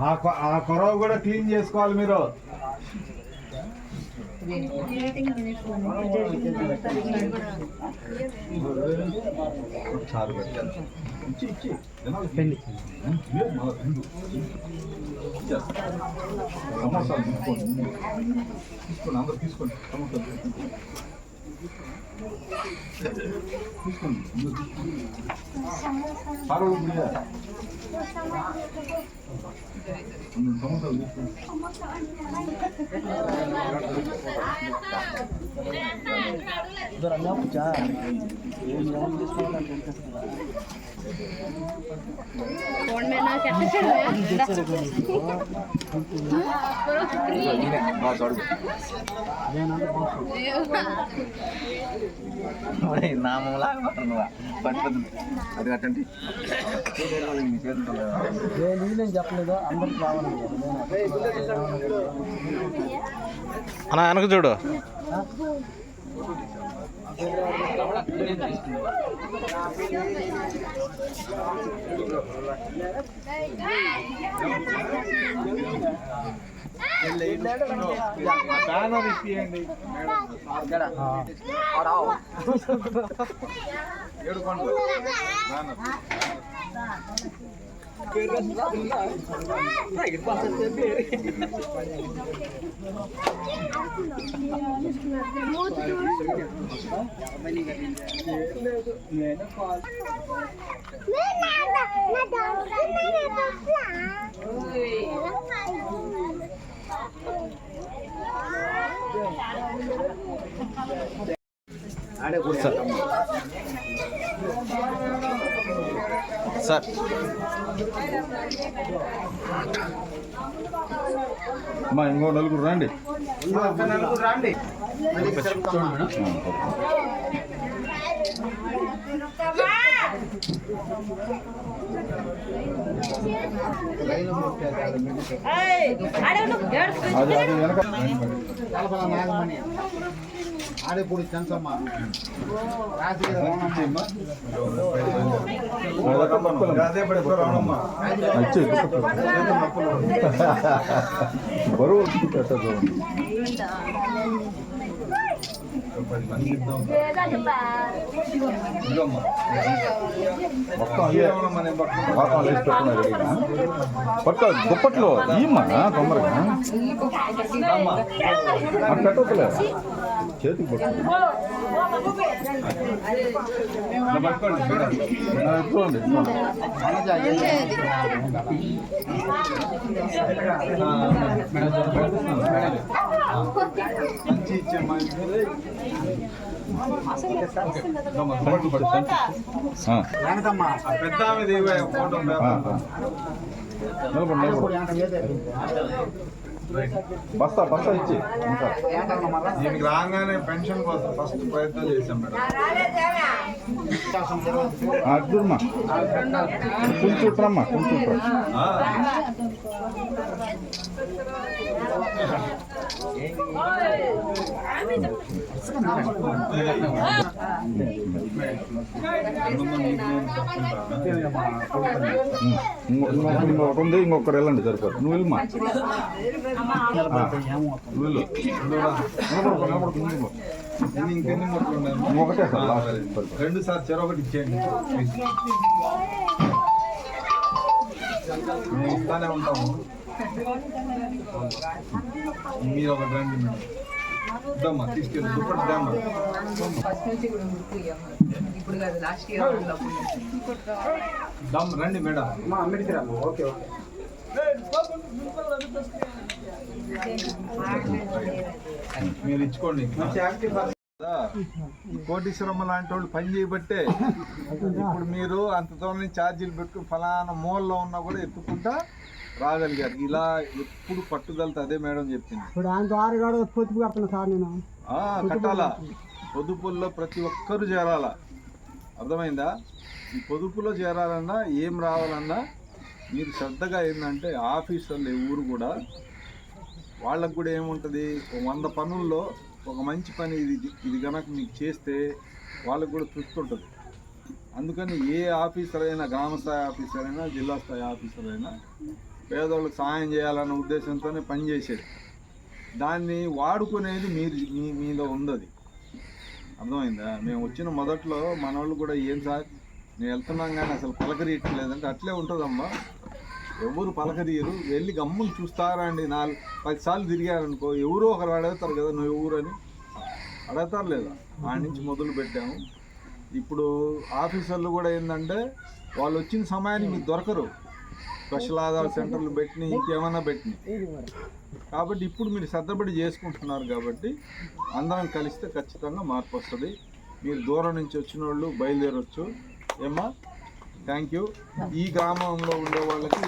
ఆ కొరవ కూడా క్లీన్ చేసుకోవాలి మీరు. చారు పెట్టాలి. సమోసాలు తీసుకోండి, అందరూ తీసుకోండి. సమోసాలు తీసుకోండి. సారు సమోసాలు తీసుకోండి. फोन में ना कैसे चल रहा है नामला అది కట్టండి. నేను చెప్పలేదు అందరికి రావాలి అన్న. వెనక చూడు. బ్యానర్ ఇప్పియండి. ఏడుకోండి బ్యానర్. సార్ అమ్మా ఇంకో నలుగురు రండి. అది వెనక ఆడేపూడి చెంచమ్మ బరువు పక్క దుప్పట్లో ఈమ్మా తొందరగా పెట్టలే చేతికి పట్టుకోండి. మంచి ఇచ్చేమ్మా. పెద్ద ఫోటో బస్తా బస్తా ఇచ్చి దీనికి రాగానే పెన్షన్ కోసం ఫస్ట్ ప్రయత్నం చేశాం మేడం. అర్జునమ్మా కూర్చుంటారమ్మా కూర్చుంటారు. ఇంకొకటి ఉంది, ఇంకొకరు వెళ్ళండి సరిపోదు. నువ్వు వెళ్ళమ్మా, నువ్వు ఇంకెన్ని మొక్కలు ఉన్నాయి? ఒకటే సార్, 2 సార్ చెరొకటి ఇచ్చేయండి. మేము ఇస్తానే ఉంటాము, మీరు ఒకటి రండి మేడం. ఇద్దమ్మా తీసుకెళ్ళి దుప్పటి దామ్మా. దమ్ రండి మేడం. Okay okay. మీరు ఇచ్చుకోండి. కోటీశ్వరమ్మ లాంటి వాళ్ళు పని చేయబట్టే ఇప్పుడు మీరు అంత దూరం ఛార్జీలు పెట్టుకుని ఫలానా మూలలో ఉన్నా కూడా ఎత్తుకుంటా రాగలిగారు. ఇలా ఎప్పుడు పట్టుదలతో అదే మేడం చెప్పింది. కట్టాలా, పొదుపుల్లో ప్రతి ఒక్కరు చేరాలా, అర్థమైందా? ఈ పొదుపులో చేరాలన్నా ఏం రావాలన్నా మీరు శ్రద్ధగా ఏంటంటే ఆఫీసర్లు ఊరు కూడా వాళ్ళకు కూడా ఏముంటుంది, 100 పనుల్లో ఒక మంచి పని ఇది కనుక మీకు చేస్తే వాళ్ళకు కూడా తృప్తి ఉంటుంది. అందుకని ఏ ఆఫీసర్ అయినా, గ్రామ స్థాయి ఆఫీసర్ అయినా, జిల్లా స్థాయి ఆఫీసర్ అయినా పేదవాళ్ళకి సహాయం చేయాలన్న ఉద్దేశంతోనే పనిచేసేది. దాన్ని వాడుకునేది మీలో ఉంది. అర్థమైందా? మేము వచ్చిన మొదట్లో మన వాళ్ళు కూడా ఏం సార్ నేను వెళ్తున్నాం కానీ అసలు పలకరియట్లేదంటే అట్లే ఉంటుందమ్మా. ఎవరు పలకరియరు, వెళ్ళి గమ్ములు చూస్తారా అండి. 4-10 సార్లు తిరిగారనుకో ఎవరో ఒకరు అడుగుతారు కదా నువ్వు ఎవరు అని, అడుగుతారు లేదా? ఆ నుంచి మొదలు పెట్టాము. ఇప్పుడు ఆఫీసర్లు కూడా ఏంటంటే వాళ్ళు వచ్చిన సమయానికి మీకు దొరకరు. స్పెషల్ ఆధార్ సెంటర్లు పెట్టిన ఇంకేమన్నా పెట్టిన కాబట్టి ఇప్పుడు మీరు శ్రద్ధపడి చేసుకుంటున్నారు. కాబట్టి అందరం కలిస్తే ఖచ్చితంగా మార్పు వస్తుంది. మీరు దూరం నుంచి వచ్చిన వాళ్ళు బయలుదేరవచ్చు. ఏమ్మా, థ్యాంక్ యూ. ఈ గ్రామంలో ఉండే వాళ్ళకి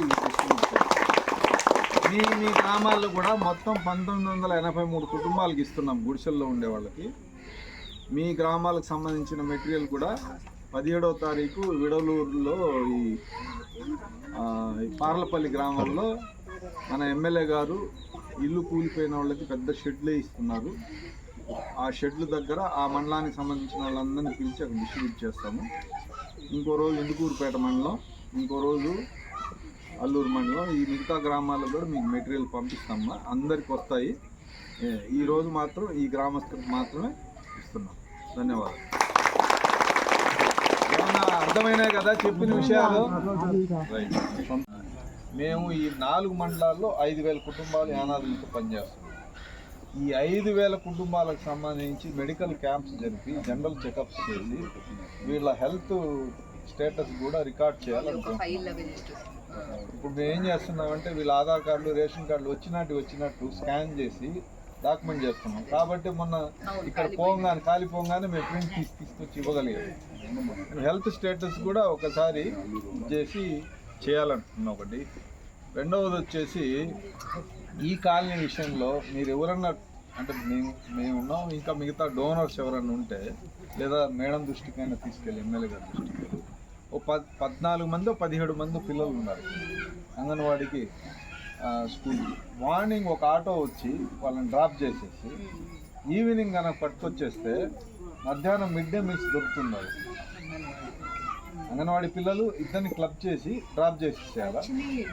మీ గ్రామాల్లో కూడా మొత్తం 1983 కుటుంబాలకు ఇస్తున్నాం. గుడిసెల్లో ఉండే వాళ్ళకి మీ గ్రామాలకు సంబంధించిన మెటీరియల్ కూడా 17వ తారీఖు విడలూరులో ఈ పార్లపల్లి గ్రామంలో మన ఎమ్మెల్యే గారు ఇల్లు కూలిపోయిన వాళ్ళకి పెద్ద షెడ్లే ఇస్తున్నారు. ఆ షెడ్ల దగ్గర ఆ మండలానికి సంబంధించిన వాళ్ళందరినీ పిలిచి అక్కడ డిస్ట్రిబ్యూట్ చేస్తాము. ఇంకో రోజు ఇందుకూరుపేట మండలం, ఇంకో రోజు అల్లూరు మండలం, ఈ మిగతా గ్రామాలకు కూడా మీకు మెటీరియల్ పంపిస్తామా. అందరికి వస్తాయి. ఈరోజు మాత్రం ఈ గ్రామస్తులకు మాత్రమే ఇస్తున్నాం. ధన్యవాదాలు. ఏమన్నా అర్థమైనాయి కదా చెప్పిన విషయాలు? మేము ఈ 4 మండలాల్లో 5,000 కుటుంబాలు యానాదులతో పనిచేస్తున్నాం. ఈ 5,000 కుటుంబాలకు సంబంధించి మెడికల్ క్యాంప్స్ జరిపి జనరల్ చెకప్స్ చేసి వీళ్ళ హెల్త్ స్టేటస్ కూడా రికార్డ్ చేయాలనుకుంటున్నాం. ఇప్పుడు మేము ఏం చేస్తున్నామంటే వీళ్ళ ఆధార్ కార్డులు, రేషన్ కార్డులు వచ్చినట్టు స్కాన్ చేసి డాక్యుమెంట్ చేస్తున్నాం. కాబట్టి మొన్న ఇక్కడ కాలిపోగానే మేము ప్రింట్ తీసుకొచ్చి ఇవ్వగలిగాం. హెల్త్ స్టేటస్ కూడా ఒకసారి చేసి చేయాలనుకున్నాం. ఒకటి. రెండవది వచ్చేసి ఈ కాలనీ విషయంలో మీరు ఎవరన్నా అంటే మేము ఉన్నాం, ఇంకా మిగతా డోనర్స్ ఎవరన్నా ఉంటే లేదా మేడం దృష్టికైనా తీసుకెళ్ళి, ఎమ్మెల్యే గారి దృష్టికి, ఓ 14 మందో 17 మందో పిల్లలు ఉన్నారు అంగన్వాడికి స్కూల్కి. మార్నింగ్ ఒక ఆటో వచ్చి వాళ్ళని డ్రాప్ చేసేసి ఈవినింగ్ కనుక పట్టుకొచ్చేస్తే మధ్యాహ్నం మిడ్ డే మీల్స్ దొరుకుతున్నారు. అంగన్వాడీ పిల్లలు ఇద్దరిని క్లబ్ చేసి డ్రాప్ చేసేసేయాలి.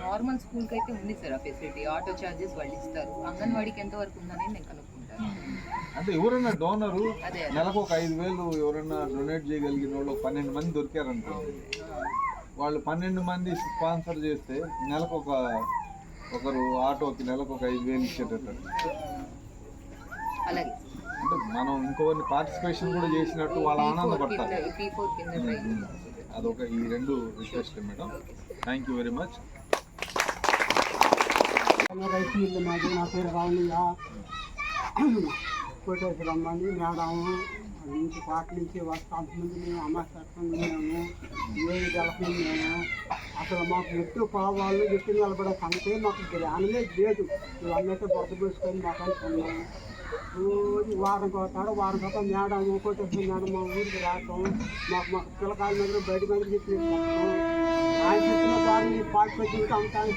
నార్మల్ స్కూల్ కి అయితే ఉంది సార్ ఆ ఫెసిలిటీ, ఆటో చార్జెస్ వాళ్ళు ఇస్తారు. అంగన్వాడీకి ఎంత వరకు ఉందని నేను కనుక్కుంటాను. అంటే ఎవరైనా డోనరు నెలకు ఒక 5,000 ఎవరైనా డొనేట్ చేయగలిగిన వాళ్ళు 12 మంది దొరికారనుకోండి, వాళ్ళు 12 మంది స్పాన్సర్ చేస్తే నెలకు ఒకరు ఆటోకి నెలకు ఒక 5,000 ఇచ్చేటట్టు. అలాగే అంటే మనం ఇంకొకరిని పార్టిసిపేషన్ కూడా చేసినట్టు వాళ్ళు ఆనందపడతారు. అదొక ఈ 2 request madam. Thank you very much. రైతు ఇల్లు మాది, నా పేరు రావణయ్య. కోటేశ్వర రమ్మని మేడం నుంచి పాటల నుంచి వస్తాం. ముందు మేము అమ్మకం మేము ఏది గెలపని మేము అసలు మాకు ఎత్తు పావాళ్ళు ఎత్తు నిలబడే సంగతే మాకు జ్ఞానమే లేదు. ఇవన్నైతే బొద్ద పోసుకొని మాకు అనుకున్నాము. రోజు వారం పోతాడు, వారం పోతా మేడం కోటేశ్వర మేడం మా ఊరికి రావటం, మాకు పిల్లకాయల మీద బయట మీద చెప్పి ఆయన చెప్పిన వారిని పాటు పెట్టి అమ్ముతాను.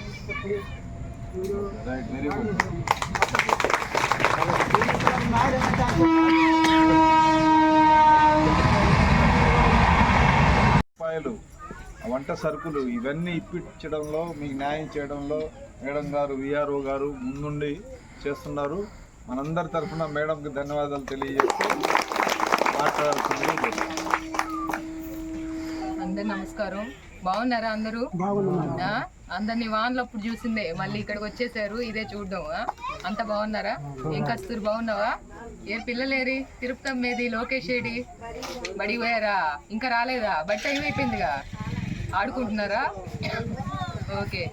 వంట సరుకులు ఇవన్నీ ఇప్పించడంలో మీకు న్యాయం చేయడంలో మేడం గారు, విఆర్ఓ గారు ముందుండి చేస్తున్నారు. మనందరి తరఫున మేడంకి ధన్యవాదాలు తెలియజేస్తూ మాట్లాడుతుంది. అందరు నమస్కారం. బాగున్నారా అందరూ? అందరినీ వాన్లప్పుడు చూసిందే మళ్ళీ ఇక్కడికి వచ్చేసారు, ఇదే చూడడం. అంత బాగున్నారా? ఏం కస్తూరి బాగున్నావా? ఏ పిల్లలేరి? తిరుపతమ్మేది, లోకేష్ ఏడి? బడికి పోయారా? ఇంకా రాలేదా? బడి టైం అయిపోయిందిగా, ఆడుకుంటున్నారా? ఓకే.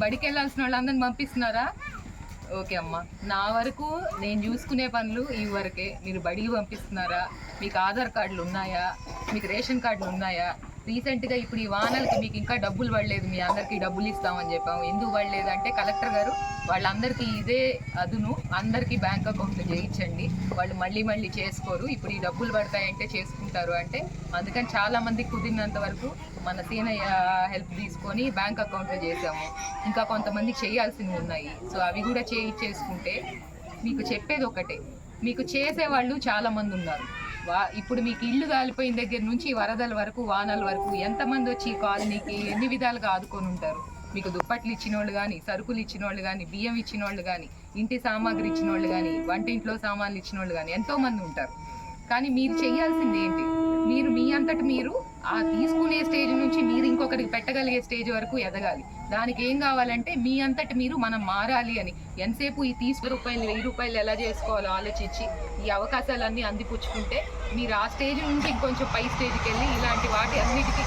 బడికి వెళ్ళాల్సిన వాళ్ళు అందరిని పంపిస్తున్నారా? ఓకే అమ్మ. నా వరకు నేను చూసుకునే పనులు ఈ వరకే. మీరు బడికి పంపిస్తున్నారా? మీకు ఆధార్ కార్డులు ఉన్నాయా? మీకు రేషన్ కార్డులు ఉన్నాయా? రీసెంట్గా ఇప్పుడు ఈ వానలకి మీకు ఇంకా డబ్బులు పడలేదు, మీ అందరికీ డబ్బులు ఇస్తామని చెప్పాము. ఎందుకు పడలేదు అంటే కలెక్టర్ గారు వాళ్ళందరికీ ఇదే అదును, అందరికీ బ్యాంక్ అకౌంట్లు చేయించండి, వాళ్ళు మళ్ళీ చేసుకోరు, ఇప్పుడు ఈ డబ్బులు పడతాయంటే చేసుకుంటారు అంటే, అందుకని చాలామంది కుదిరినంత వరకు మన సీనయ్య హెల్ప్ తీసుకొని బ్యాంక్ అకౌంట్లు చేసాము. ఇంకా కొంతమంది చేయాల్సినవి ఉన్నాయి. సో అవి కూడా చేసుకుంటే మీకు చెప్పేది ఒకటే, మీకు చేసేవాళ్ళు చాలా మంది ఉన్నారు. ఇప్పుడు మీకు ఇల్లు కాలిపోయిన దగ్గర నుంచి వరదల వరకు, వానల వరకు ఎంతమంది వచ్చి ఈ కాలనీకి ఎన్ని విధాలుగా ఆదుకొని ఉంటారు. మీకు దుప్పట్లు ఇచ్చిన వాళ్ళు కానీ, సరుకులు ఇచ్చిన వాళ్ళు కానీ, బియ్యం ఇచ్చిన వాళ్ళు కానీ, ఇంటి సామాగ్రి ఇచ్చిన వాళ్ళు కానీ, వంటింట్లో సామాన్లు ఇచ్చిన వాళ్ళు కానీ ఎంతోమంది ఉంటారు. కానీ మీరు చేయాల్సింది ఏంటి? మీరు మీ అంతటి మీరు ఆ తీసుకునే స్టేజ్ నుంచి మీరు ఇంకొకరికి పెట్టగలిగే స్టేజ్ వరకు ఎదగాలి. దానికి ఏం కావాలంటే మీ అంతటి మీరు మనం మారాలి అని. ఎంతసేపు ఈ 30 రూపాయలు 1000 రూపాయలు ఎలా చేసుకోవాలో ఆలోచించి ఈ అవకాశాలన్నీ అందిపుచ్చుకుంటే మీరు ఆ స్టేజ్ నుంచి ఇంకొంచెం పై స్టేజ్కి వెళ్ళి ఇలాంటి వాటి అన్నిటికీ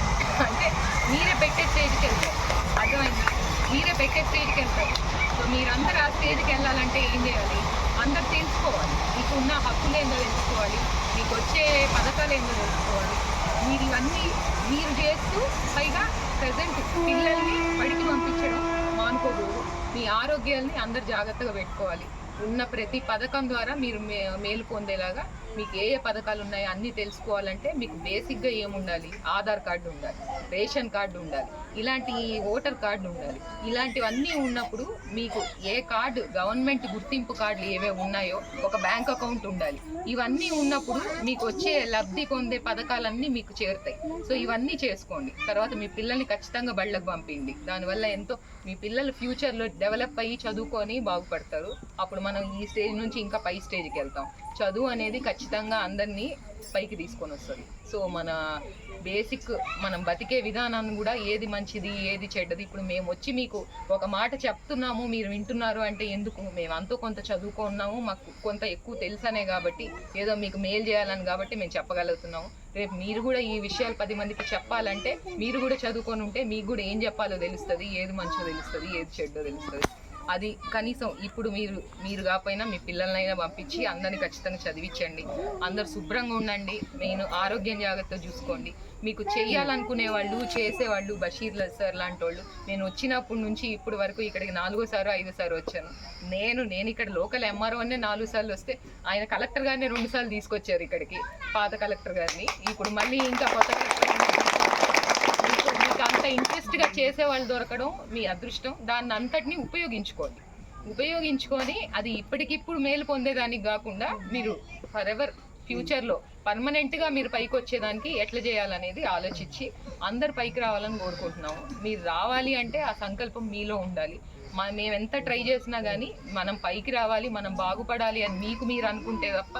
అంటే మీరే పెట్టే స్టేజ్కి వెళ్తారు. అర్థమైందా? మీరే పెట్టే స్టేజ్కి వెళ్తారు. సో మీరందరూ ఆ స్టేజ్కి వెళ్ళాలంటే ఏం చేయాలి? అందరు తెలుసుకోవాలి. మీకు ఉన్న హక్కులు ఏందో తెలుసుకోవాలి, మీకు వచ్చే పథకాలు ఏందో తెలుసుకోవాలి. మీరు ఇవన్నీ మీరు చేస్తూ పైగా ప్రజెంట్ పిల్లల్ని బడికి పంపించడం మానుకోకూడదు. మీ ఆరోగ్యాన్ని అందరు జాగ్రత్తగా పెట్టుకోవాలి. ఉన్న ప్రతి పథకం ద్వారా మీరు మేలు పొందేలాగా మీకు ఏ పథకాలు ఉన్నాయో అన్నీ తెలుసుకోవాలంటే మీకు బేసిక్గా ఏముండాలి? ఆధార్ కార్డు ఉండాలి, రేషన్ కార్డు ఉండాలి, ఇలాంటి ఓటర్ కార్డు ఉండాలి. ఇలాంటివన్నీ ఉన్నప్పుడు మీకు ఏ కార్డు, గవర్నమెంట్ గుర్తింపు కార్డులు ఏవే ఉన్నాయో, ఒక బ్యాంక్ అకౌంట్ ఉండాలి. ఇవన్నీ ఉన్నప్పుడు మీకు వచ్చే లబ్ధి పొందే పథకాలన్నీ మీకు చేరుతాయి. సో ఇవన్నీ చేసుకోండి. తర్వాత మీ పిల్లల్ని ఖచ్చితంగా బళ్ళకు పంపిండి. దానివల్ల ఎంతో మీ పిల్లలు ఫ్యూచర్లో డెవలప్ అయ్యి చదువుకొని బాగుపడతారు. అప్పుడు మనం ఈ స్టేజ్ నుంచి ఇంకా పై స్టేజ్కి వెళ్తాం. చదువు అనేది ఖచ్చితంగా అందరినీ పైకి తీసుకొని వస్తుంది. సో మన బేసిక్ మనం బతికే విధానాన్ని కూడా ఏది మంచిది ఏది చెడ్డది. ఇప్పుడు మేము వచ్చి మీకు ఒక మాట చెప్తున్నాము, మీరు వింటున్నారు అంటే ఎందుకు? మేము అంతో కొంత చదువుకున్నాము, మాకు కొంత ఎక్కువ తెలుసనే కాబట్టి, ఏదో మీకు మేలు చేయాలని కాబట్టి మేము చెప్పగలుగుతున్నాము. రేపు మీరు కూడా ఈ విషయాలు 10 మందికి చెప్పాలంటే మీరు కూడా చదువుకొని ఉంటే మీకు కూడా ఏం చెప్పాలో తెలుస్తుంది, ఏది మంచో తెలుస్తుంది, ఏది చెడ్డో తెలుస్తుంది. అది కనీసం ఇప్పుడు మీరు కాకపోయినా మీ పిల్లలనైనా పంపించి అందరినీ ఖచ్చితంగా చదివించండి. అందరు శుభ్రంగా ఉండండి. నేను ఆరోగ్యం జాగ్రత్తగా చూసుకోండి. మీకు చెయ్యాలనుకునే వాళ్ళు, చేసేవాళ్ళు, బషీర్ సార్ లాంటి వాళ్ళు, నేను వచ్చినప్పటి నుంచి ఇప్పుడు వరకు ఇక్కడికి 4వ సారో 5వ సారో వచ్చాను. నేను ఇక్కడ లోకల్ ఎంఆర్ఓనే 4 సార్లు వస్తే ఆయన కలెక్టర్ గారిని 2 సార్లు తీసుకొచ్చారు ఇక్కడికి, పాత కలెక్టర్ గారిని. ఇప్పుడు మళ్ళీ ఇంకా కొత్త కలెక్టర్ మీకు అంత ఇంట్రెస్ట్గా చేసేవాళ్ళు దొరకడం మీ అదృష్టం. దాన్ని అంతటినీ ఉపయోగించుకొని అది ఇప్పటికిప్పుడు మేలు పొందేదానికి కాకుండా మీరు ఫర్ ఎవర్ ఫ్యూచర్లో పర్మనెంట్గా మీరు పైకి వచ్చేదానికి ఎట్లా చేయాలనేది ఆలోచించి అందరు పైకి రావాలని కోరుకుంటున్నాము. మీరు రావాలి అంటే ఆ సంకల్పం మీలో ఉండాలి. మేము ఎంత ట్రై చేసినా కానీ మనం పైకి రావాలి, మనం బాగుపడాలి అని మీకు మీరు అనుకుంటే తప్ప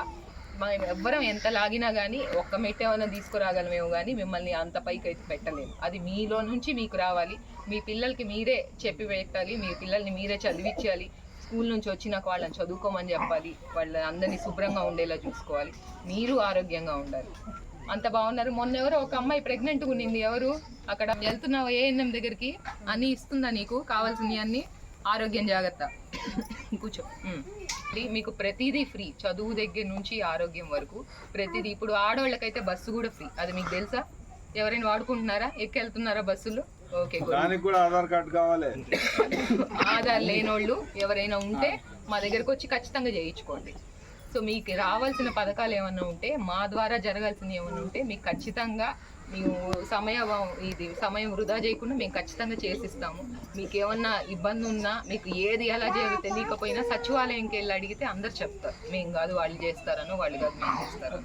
మనం ఎవ్వరం ఎంత లాగినా కానీ ఒక్క మెట్టు ఏమైనా తీసుకురాగలమేమో కానీ మిమ్మల్ని అంత పైకి అయితే పెట్టలేము. అది మీలో నుంచి మీకు రావాలి. మీ పిల్లలకి మీరే చెప్పి పెట్టాలి, మీ పిల్లల్ని మీరే చదివించాలి. స్కూల్ నుంచి వచ్చినాక వాళ్ళని చదువుకోమని చెప్పాలి, వాళ్ళ అందరినీ శుభ్రంగా ఉండేలా చూసుకోవాలి, మీరు ఆరోగ్యంగా ఉండాలి. అంత బాగున్నారు. మొన్న ఎవరో ఒక అమ్మాయి ప్రెగ్నెంట్గా ఉండింది. ఎవరు అక్కడ వెళ్తున్నావు ఏఎన్ఎం దగ్గరికి, అన్నీ ఇస్తుందా నీకు కావాల్సినవి అన్నీ? ఆరోగ్యం జాగ్రత్త, కూర్చో. మీకు ప్రతిదీ ఫ్రీ, చదువు దగ్గర నుంచి ఆరోగ్యం వరకు ప్రతిదీ. ఇప్పుడు ఆడవాళ్ళకైతే బస్సు కూడా ఫ్రీ, అది మీకు తెలుసా? ఎవరైనా వాడుకుంటున్నారా? ఎక్కెళ్తున్నారా బస్సులు? ఓకే, దానికి కూడా ఆధార్ కార్డు కావాలి. ఆధార్ లేనోళ్ళు ఎవరైనా ఉంటే మా దగ్గరకు వచ్చి ఖచ్చితంగా చేయించుకోండి. సో మీకు రావాల్సిన పథకాలు ఏమన్నా ఉంటే, మా ద్వారా జరగాల్సినవి ఏమన్నా ఉంటే మీకు ఖచ్చితంగా మేము సమయం వృధా చేయకుండా మేము ఖచ్చితంగా చేసిస్తాము. మీకు ఏమన్నా ఇబ్బంది ఉన్నా, మీకు ఏది ఎలా చేయాలో తెలియకపోయినా సచివాలయంకి వెళ్ళి అడిగితే అందరు చెప్తారు. మేము కాదు వాళ్ళు చేస్తారనో, వాళ్ళు కాదు మేము చేస్తారనో.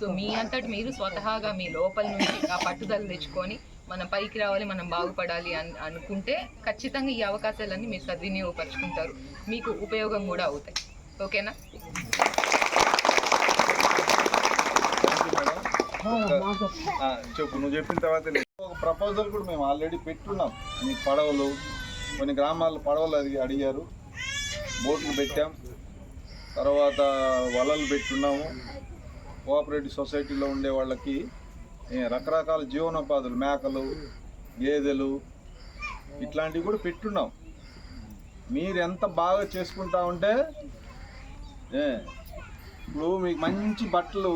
సో మీ అంతటి మీరు స్వతహాగా మీ లోపల నుంచి ఆ పట్టుదల తెచ్చుకొని మనం పైకి రావాలి, మనం బాగుపడాలి అనుకుంటే ఖచ్చితంగా ఈ అవకాశాలన్నీ మీరు సద్వినియోగపరుచుకుంటారు, మీకు ఉపయోగం కూడా అవుతాయి. ఓకేనా? చెప్పు, నువ్వు చెప్పిన తర్వాత ఒక ప్రపోజల్ కూడా మేము ఆల్రెడీ పెట్టున్నాం. మీ పడవలు, కొన్ని గ్రామాల్లో పడవలు అడిగారు, బోట్లు పెట్టాం, తర్వాత వలలు పెట్టున్నాము. కోఆపరేటివ్ సొసైటీలో ఉండే వాళ్ళకి రకరకాల జీవనోపాధులు, మేకలు, గేదెలు ఇట్లాంటివి కూడా పెట్టున్నాం. మీరు ఎంత బాగా చేసుకుంటా ఉంటే ఇప్పుడు మీకు మంచి బట్టలు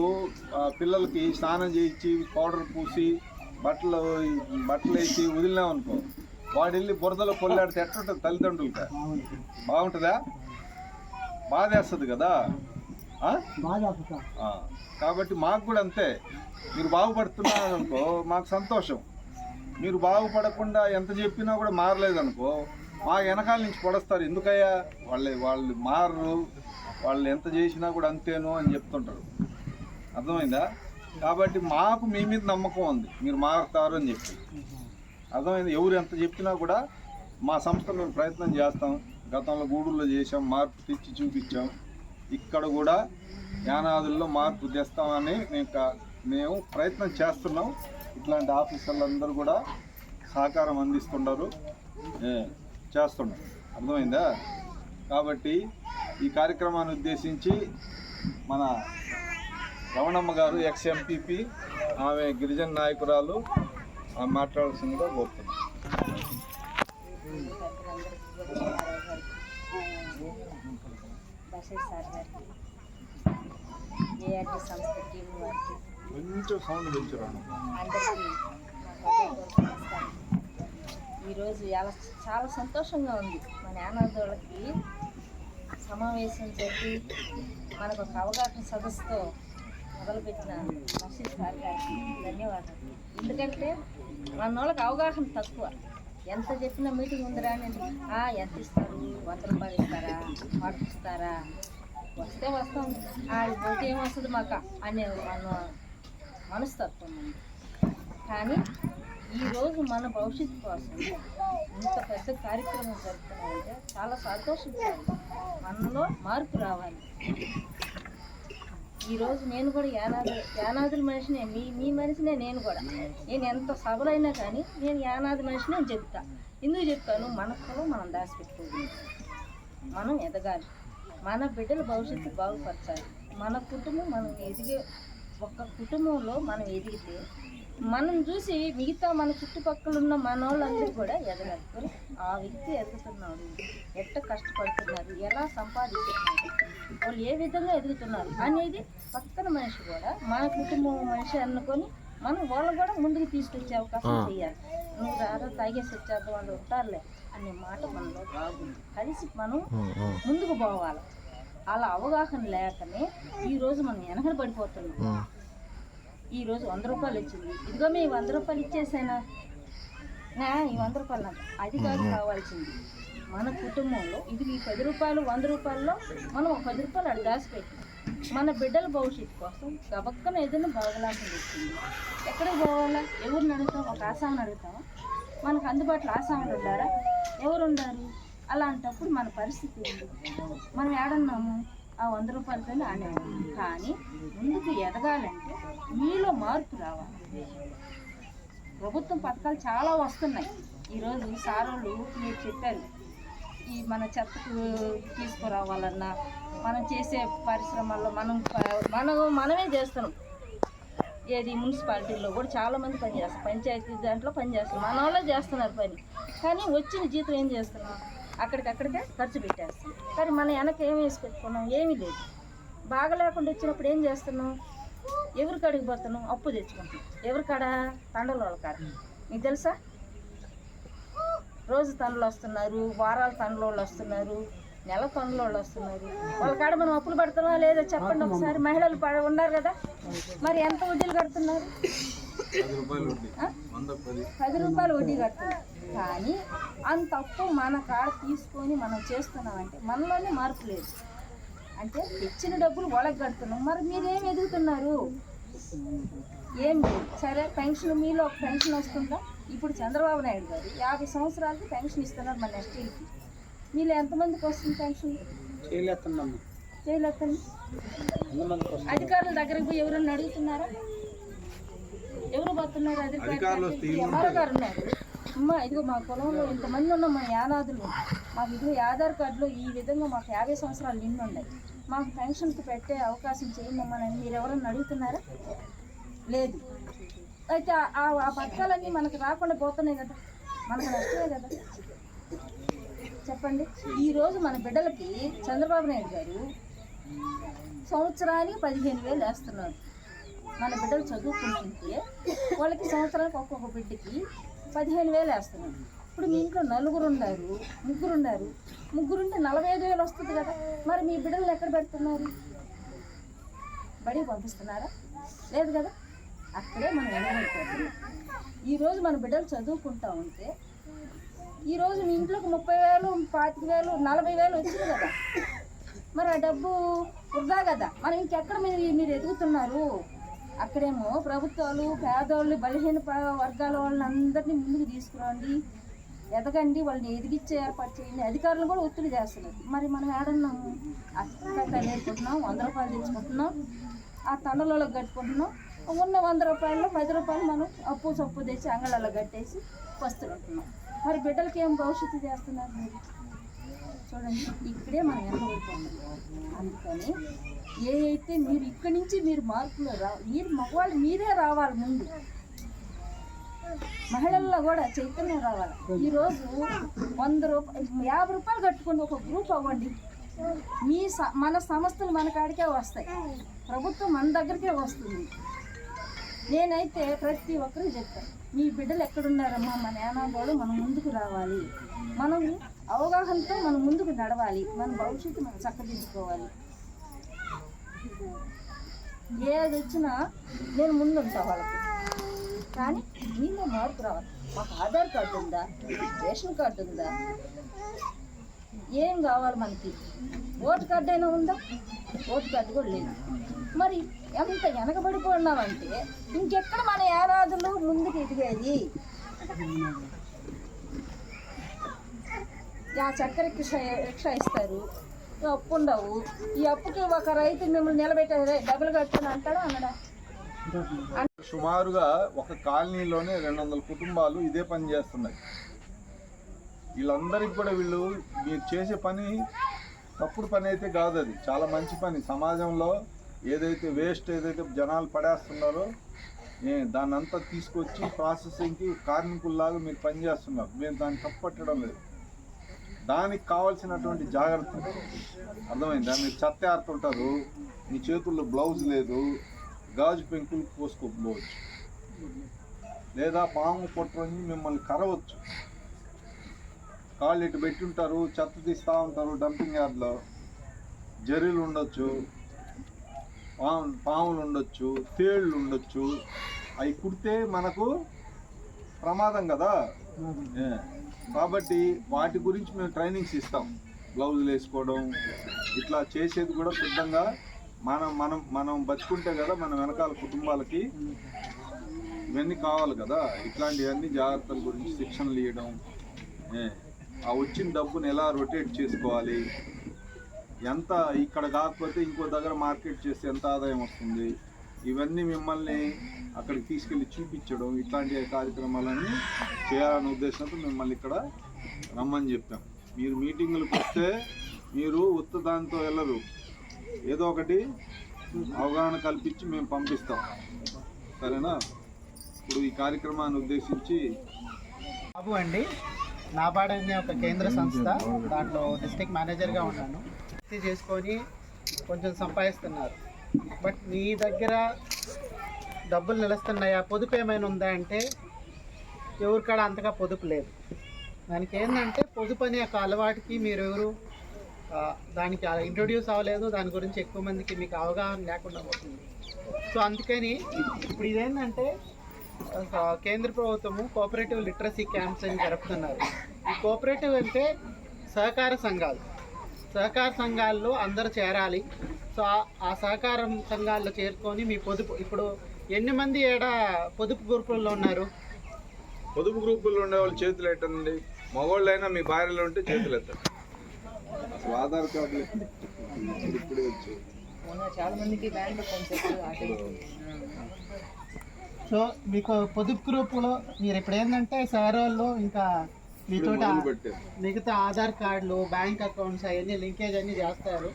పిల్లలకి స్నానం చేయించి పౌడర్ పూసి బట్టలు వేసి వదిలినామనుకో, వాడు వెళ్ళి బురదలో పొల్లాడితే ఎట్లుంటుంది తల్లిదండ్రులకి? బాగుంటుందా? బాధేస్తుంది కదా. కాబట్టి మాకు కూడా అంతే. మీరు బాగుపడుతున్నారు అనుకో మాకు సంతోషం. మీరు బాగుపడకుండా ఎంత చెప్పినా కూడా మారలేదనుకో మాకు వెనకాల నుంచి పొడస్తారు. ఎందుకయ్యా వాళ్ళు మారరు, వాళ్ళు ఎంత చేసినా కూడా అంతేను అని చెప్తుంటారు. అర్థమైందా? కాబట్టి మాకు మీ మీద నమ్మకం ఉంది, మీరు మారుతారు అని చెప్పి. అర్థమైంది? ఎవరు ఎంత చెప్పినా కూడా మా సంస్థ మేము ప్రయత్నం చేస్తాం. గతంలో గూడూరులో చేసాం, మార్పు తెచ్చి చూపించాం. ఇక్కడ కూడా యానాదుల్లో మార్పు తెస్తామని మేము ప్రయత్నం చేస్తున్నాం. ఇట్లాంటి ఆఫీసర్లందరూ కూడా సహకారం అందిస్తున్నారు, చేస్తున్నారు. అర్థమైందా? కాబట్టి ఈ కార్యక్రమాన్ని ఉద్దేశించి మన రమణమ్మ గారు ఎక్స్-ఎంపీపీ, ఆమె గిరిజన నాయకురాలు, ఆమె మాట్లాడాల్సిందిగా కోరుతున్నాం. ఏఆర్టీ సంస్థ టీం వారికి కొంచెం సౌండ్ పెంచురా. అందరికీ ఈరోజు చాలా సంతోషంగా ఉంది. మన యానాదులకి సమావేశం చెప్పి మనకు ఒక అవగాహన సదస్సుతో మొదలుపెట్టిన బషీర్ సార్ గారికి ధన్యవాదాలు. ఎందుకంటే మన వాళ్ళకి అవగాహన తక్కువ. ఎంత చెప్పినా మీటింగ్ ఉందిరా అని ఎంత ఇస్తారు, 100 రూపాయలు ఇస్తారా, వాటికి ఇస్తారా, వస్తే వస్తాం, పోతే ఏమొస్తుంది మాకు అనే మనస్తత్వం ఉంది. కానీ ఈరోజు మన భవిష్యత్తు కోసం ఇంత పెద్ద కార్యక్రమం జరుపుతున్నామంటే చాలా సంతోషించాలి. మనలో మార్పు రావాలి. ఈరోజు నేను కూడా యానాదుల మనిషినే, మీ మనిషినే. నేను ఎంత సభలైనా కానీ నేను యానాది మనిషిని నేను చెప్తా. ఎందుకు చెప్తాను? మన కులం మనం దాచిపెట్టుకోవాలి, మనం ఎదగాలి, మన బిడ్డల భవిష్యత్తు బాగుపరచాలి. మన కుటుంబం మనం ఎదిగే, ఒక్క కుటుంబంలో మనం ఎదిగితే మనం చూసి మిగతా మన చుట్టుపక్కల ఉన్న మన వాళ్ళందరూ కూడా ఎదగాలి. ఆ వ్యక్తి ఎదుగుతున్నాడు, ఎట్ట కష్టపడుతున్నారు, ఎలా సంపాదిస్తున్నారు, వాళ్ళు ఏ విధంగా ఎదుగుతున్నారు అనేది పక్కన మనిషి కూడా మన కుటుంబం మనిషి అనుకొని మనం వాళ్ళు కూడా ముందుకు తీసుకొచ్చే అవకాశం చేయాలి. నువ్వు రారా తాగేసి వచ్చేద్దాం, వాళ్ళు ఉంటారులే అనే మాట మనలో బాగుంది. కలిసి మనం ముందుకు పోవాలి. అలా అవగాహన లేకనే ఈరోజు మనం వెనకలు పడిపోతున్నాం. ఈరోజు 100 రూపాయలు వచ్చింది, ఇదిగో మేము 100 రూపాయలు ఇచ్చేసానా, ఈ 100 రూపాయలు నాకు అది కాదు కావాల్సింది. మన కుటుంబంలో ఇది ఈ 10 రూపాయలు 100 రూపాయల్లో మనం ఒక 10 రూపాయలు అడి దాచిపెట్టి మన బిడ్డల భవిష్యత్తు కోసం గబక్కన ఏదైనా బాగలాసం వచ్చింది. ఎక్కడికి పోవాలా? ఎవరిని అడుగుతాం? ఒక ఆసామని అడుగుతామా? మనకు అందుబాటులో ఆసాములు ఉండారా? ఎవరు ఉండారు? అలాంటప్పుడు మన పరిస్థితి ఉంది. మనం ఏడన్నాము ఆ 100 రూపాయలతోనే ఆడేవాళ్ళం. కానీ ముందుకు ఎదగాలంటే మీలో మార్పు రావాలి. ప్రభుత్వం పథకాలు చాలా వస్తున్నాయి. ఈరోజు సారోళ్ళు మీరు చెప్పారు, ఈ మన చెత్తకు తీసుకురావాలన్నా, మనం చేసే పరిశ్రమల్లో మనమే చేస్తున్నాం. ఏది మున్సిపాలిటీలో కూడా చాలామంది పనిచేస్తారు, పంచాయతీ దాంట్లో పనిచేస్తారు, మన వాళ్ళే చేస్తున్నారు పని. కానీ వచ్చిన జీతం ఏం చేస్తున్నాం? అక్కడికక్కడికే ఖర్చు పెట్టేస్తాం. కానీ మన వెనక ఏమి వేసి పెట్టుకున్నాం? ఏమీ లేదు. బాగా లేకుండా వచ్చినప్పుడు ఏం చేస్తున్నాం? ఎవరి కాడికి పోతున్నాం? అప్పు తెచ్చుకుంటాం. ఎవరి కాడ? తండల వాళ్ళ కాడ. మీకు తెలుసా? రోజు తండ్రులు వస్తున్నారు, వారాల తండ్రుల వాళ్ళు వస్తున్నారు, నెల తండ్రుల వాళ్ళు వస్తున్నారు. వాళ్ళ కాడ మనం అప్పులు పడుతున్నావా లేదా చెప్పండి ఒకసారి. మహిళలు ఉన్నారు కదా, మరి ఎంత వడ్డీలు కడుతున్నారు? 10 రూపాయలు వడ్డీ కడుతున్నారు. కానీ అంత అప్పు మన కాడ తీసుకొని మనం చేస్తున్నామంటే మనలోనే మార్పు లేదు. అంటే తెచ్చిన డబ్బులు వాళ్ళకి కడుతున్నాం. మరి మీరేం ఎదుగుతున్నారు? ఏం లేదు. సరే, పెన్షన్ మీలో ఒక పెన్షన్ వస్తుందా? ఇప్పుడు చంద్రబాబు నాయుడు గారు 50 సంవత్సరాలకి పెన్షన్ ఇస్తున్నారు మన ఎస్టీలకి. మీలో ఎంతమందికి వస్తుంది పెన్షన్? చేయలేదండి. అధికారుల దగ్గరకు పోయి ఎవరన్నా అడుగుతున్నారా? ఎవరు పోతున్నారు? అధికారులు ఎంఆర్ఓ గారు ఉన్నారు. అమ్మ ఇదిగో మా పొలంలో ఇంతమంది ఉన్నాం, మా యానాదులు, మాకు ఇదిగో ఆధార్ కార్డులో ఈ విధంగా మాకు 50 సంవత్సరాలు నిండు ఉన్నాయి, మాకు పెన్షన్కి పెట్టే అవకాశం చేయమని మీరు ఎవరన్నా అడుగుతున్నారా? లేదు. అయితే ఆ పథకాలన్నీ మనకు రాకుండా పోతున్నాయి కదా, మనకు నష్టమే కదా. చెప్పండి. ఈరోజు మన బిడ్డలకి చంద్రబాబు నాయుడు గారు సంవత్సరానికి 15,000 వేస్తున్నారు. మన బిడ్డలు చదువుకుంటుంటే వాళ్ళకి సంవత్సరానికి ఒక్కొక్క బిడ్డకి 15,000 వేస్తున్నారు. ఇప్పుడు మీ ఇంట్లో 4 ఉన్నారు, 3 ఉన్నారు, ముగ్గురుంటే 45,000 వస్తుంది కదా. మరి మీ బిడ్డలు ఎక్కడ పెడుతున్నారు? బడికి పంపిస్తున్నారా? లేదు కదా. అక్కడే మనం వెనబడిపోతున్నాం. ఈరోజు మన బిడ్డలు చదువుకుంటా ఉంటే ఈరోజు మీ ఇంట్లోకి 30,000, 25,000, 40,000 వచ్చింది కదా. మరి ఆ డబ్బు వృధా కదా. మనం ఇంకెక్కడ మీరు ఎదుగుతున్నారు? అక్కడేమో ప్రభుత్వాలు పేదవాళ్ళు బలహీన వర్గాల వాళ్ళని అందరినీ ముందుకు తీసుకురండి, ఎదగండి, వాళ్ళని ఎదిగిచ్చే ఏర్పాటు చేయండి, అధికారులు కూడా ఒత్తిడి చేస్తున్నారు. మరి మనం ఏడున్నాము? అక్కడ నేర్చుకుంటున్నాం, 100 రూపాయలు తెచ్చుకుంటున్నాం, ఆ తండలలో కట్టుకుంటున్నాం, ఉన్న 100 రూపాయల్లో 10 రూపాయలు మనం అప్పు సొప్పు తెచ్చి అంగళాల్లో కట్టేసి వస్తులు ఉంటున్నాం. మరి బిడ్డలకి ఏం భవిష్యత్తు చేస్తున్నారు మీరు? చూడండి, ఇక్కడే మనం ఎంత ఊరుకున్నాం. అందుకని అయితే మీరు ఇక్కడి నుంచి మీరు మార్పులు మీరు మగవాళ్ళు మీరే రావాలి. ముందు మహిళల్లో కూడా చైతన్యం రావాలి. ఈరోజు 100 రూపాయలు 50 రూపాయలు కట్టుకుని ఒక గ్రూప్ అవ్వండి. మన సంస్థలు మన కాడికే వస్తాయి, ప్రభుత్వం మన దగ్గరికే వస్తుంది. నేనైతే ప్రతి ఒక్కరికి చెప్తాను, మీ బిడ్డలు ఎక్కడున్నారమ్మా, మన ఏనాడు మనం ముందుకు రావాలి, మనం అవగాహనతో మనం ముందుకు నడవాలి, మన భవిష్యత్తు మనం చక్కదిద్దుకోవాలి. ఏది వచ్చినా నేను ముందుంటా వాళ్ళకి. కానీ మీలో మార్పు రావాలి. మాకు ఆధార్ కార్డు ఉందా, రేషన్ కార్డు ఉందా, ఏం కావాలి మనకి? ఓటు కార్డు అయినా ఉందా? ఓటు కార్డు కూడా లేదు. మరి ఎంత వెనకబడిపోయినామంటే ఇంకెక్కడ మన ఏడాదులు ముందుకు ఎదిగేది? ఆ చక్కెర రిక్షా ఇస్తారు, అప్పు ఉండవు. ఈ అప్పుకి ఒక రైతు మిమ్మల్ని నిలబెట్టారు, డబ్బులు కట్టుకుని అంటాడా అన్నడా? సుమారుగా ఒక కాలనీలోనే 200 కుటుంబాలు ఇదే పని చేస్తున్నాయి. వీళ్ళందరికీ కూడా వీళ్ళు మీరు చేసే పని తప్పుడు పని అయితే కాదు, అది చాలా మంచి పని. సమాజంలో ఏదైతే వేస్ట్ ఏదైతే జనాలు పడేస్తున్నారో దాన్ని అంతా తీసుకొచ్చి ప్రాసెసింగ్కి కార్మికుల్లాగా మీరు పనిచేస్తున్నారు. మేము దాన్ని తప్పట్టడం లేదు. దానికి కావాల్సినటువంటి జాగ్రత్తలు అర్థమైందా? మీరు చెత్త ఆడుతుంటారు, మీ చేతుల్లో బ్లౌజ్ లేదు, గాజు పెంకులు పోసుకోవచ్చు, లేదా పాము పొట్టని మిమ్మల్ని కరవచ్చు, కాళ్ళు ఇటు పెట్టి ఉంటారు, చెత్త తీస్తూ ఉంటారు డంపింగ్ యార్డ్లో, జరీలు ఉండొచ్చు, పాములు ఉండొచ్చు, తేళ్ళు ఉండొచ్చు. అవి కుడితే మనకు ప్రమాదం కదా. కాబట్టి వాటి గురించి మేము ట్రైనింగ్స్ ఇస్తాం. గ్లౌజులు వేసుకోవడం ఇట్లా చేసేది కూడా శుద్ధంగా మనం మనం మనం బతుకుంటే కదా మన వెనకాల కుటుంబాలకి ఇవన్నీ కావాలి కదా. ఇట్లాంటివన్నీ జాగ్రత్తల గురించి శిక్షణలు ఇవ్వడం, ఆ వచ్చిన డబ్బుని ఎలా రొటేట్ చేసుకోవాలి, ఎంత ఇక్కడ కాకపోతే ఇంకో దగ్గర మార్కెట్ చేస్తే ఎంత ఆదాయం వస్తుంది, ఇవన్నీ మిమ్మల్ని అక్కడికి తీసుకెళ్ళి చూపించడం, ఇట్లాంటి కార్యక్రమాలన్నీ చేయాలనే ఉద్దేశంతో మిమ్మల్ని ఇక్కడ రమ్మని చెప్పాం. మీరు మీటింగులకు వస్తే మీరు ఉత్త దాంతో వెళ్ళరు, ఏదో ఒకటి అవగాహన కల్పించి మేము పంపిస్తాం, సరేనా? ఇప్పుడు ఈ కార్యక్రమాన్ని ఉద్దేశించి బాబు అండి, నాబార్డ్ అనే ఒక కేంద్ర సంస్థ, దాంట్లో డిస్ట్రిక్ట్ మేనేజర్గా ఉన్నాను. చేసుకొని కొంచెం సంపాదిస్తున్నారు. బట్ మీ దగ్గర డబ్బులు నిలుస్తున్నాయా, పొదుపు ఏమైనా ఉందా అంటే ఎవరికాడ అంతగా పొదుపు లేదు. దానికి ఏంటంటే పొదుపు అనే ఒక అలవాటుకి మీరు ఎవరు దానికి ఇంట్రొడ్యూస్ అవ్వలేదు, దాని గురించి ఎక్కువ మందికి మీకు అవగాహన లేకుండా పోతుంది. సో అందుకని ఇప్పుడు ఇదేంటంటే కేంద్ర ప్రభుత్వము కోఆపరేటివ్ లిటరసీ క్యాంప్స్ అని జరుపుతున్నారు. ఈ కోఆపరేటివ్ అంటే సహకార సంఘాలు, సహకార సంఘాల్లో అందరూ చేరాలి. సో ఆ సహకార సంఘాల్లో చేరుకొని మీ పొదుపు, ఇప్పుడు ఎన్ని మంది పొదుపు గ్రూపుల్లో ఉన్నారు? పొదుపు గ్రూపుల్లో ఉండే వాళ్ళు చేతులు ఎట్టండి, మగవాళ్ళైనా మీ భార్యలో ఉంటే చేతులు ఎత్తండి. అసలు ఆధార్ కార్డు ఇప్పుడే వచ్చి చాలా మందికి బ్యాంక్ అకౌంట్స్. సో మీకు పొదుపు గ్రూపులో మీరు ఇప్పుడు ఏంటంటే సార్ వాళ్ళు ఇంకా మీతో మిగతా ఆధార్ కార్డులు, బ్యాంక్ అకౌంట్స్ అవన్నీ లింకేజ్ అన్నీ చేస్తారు.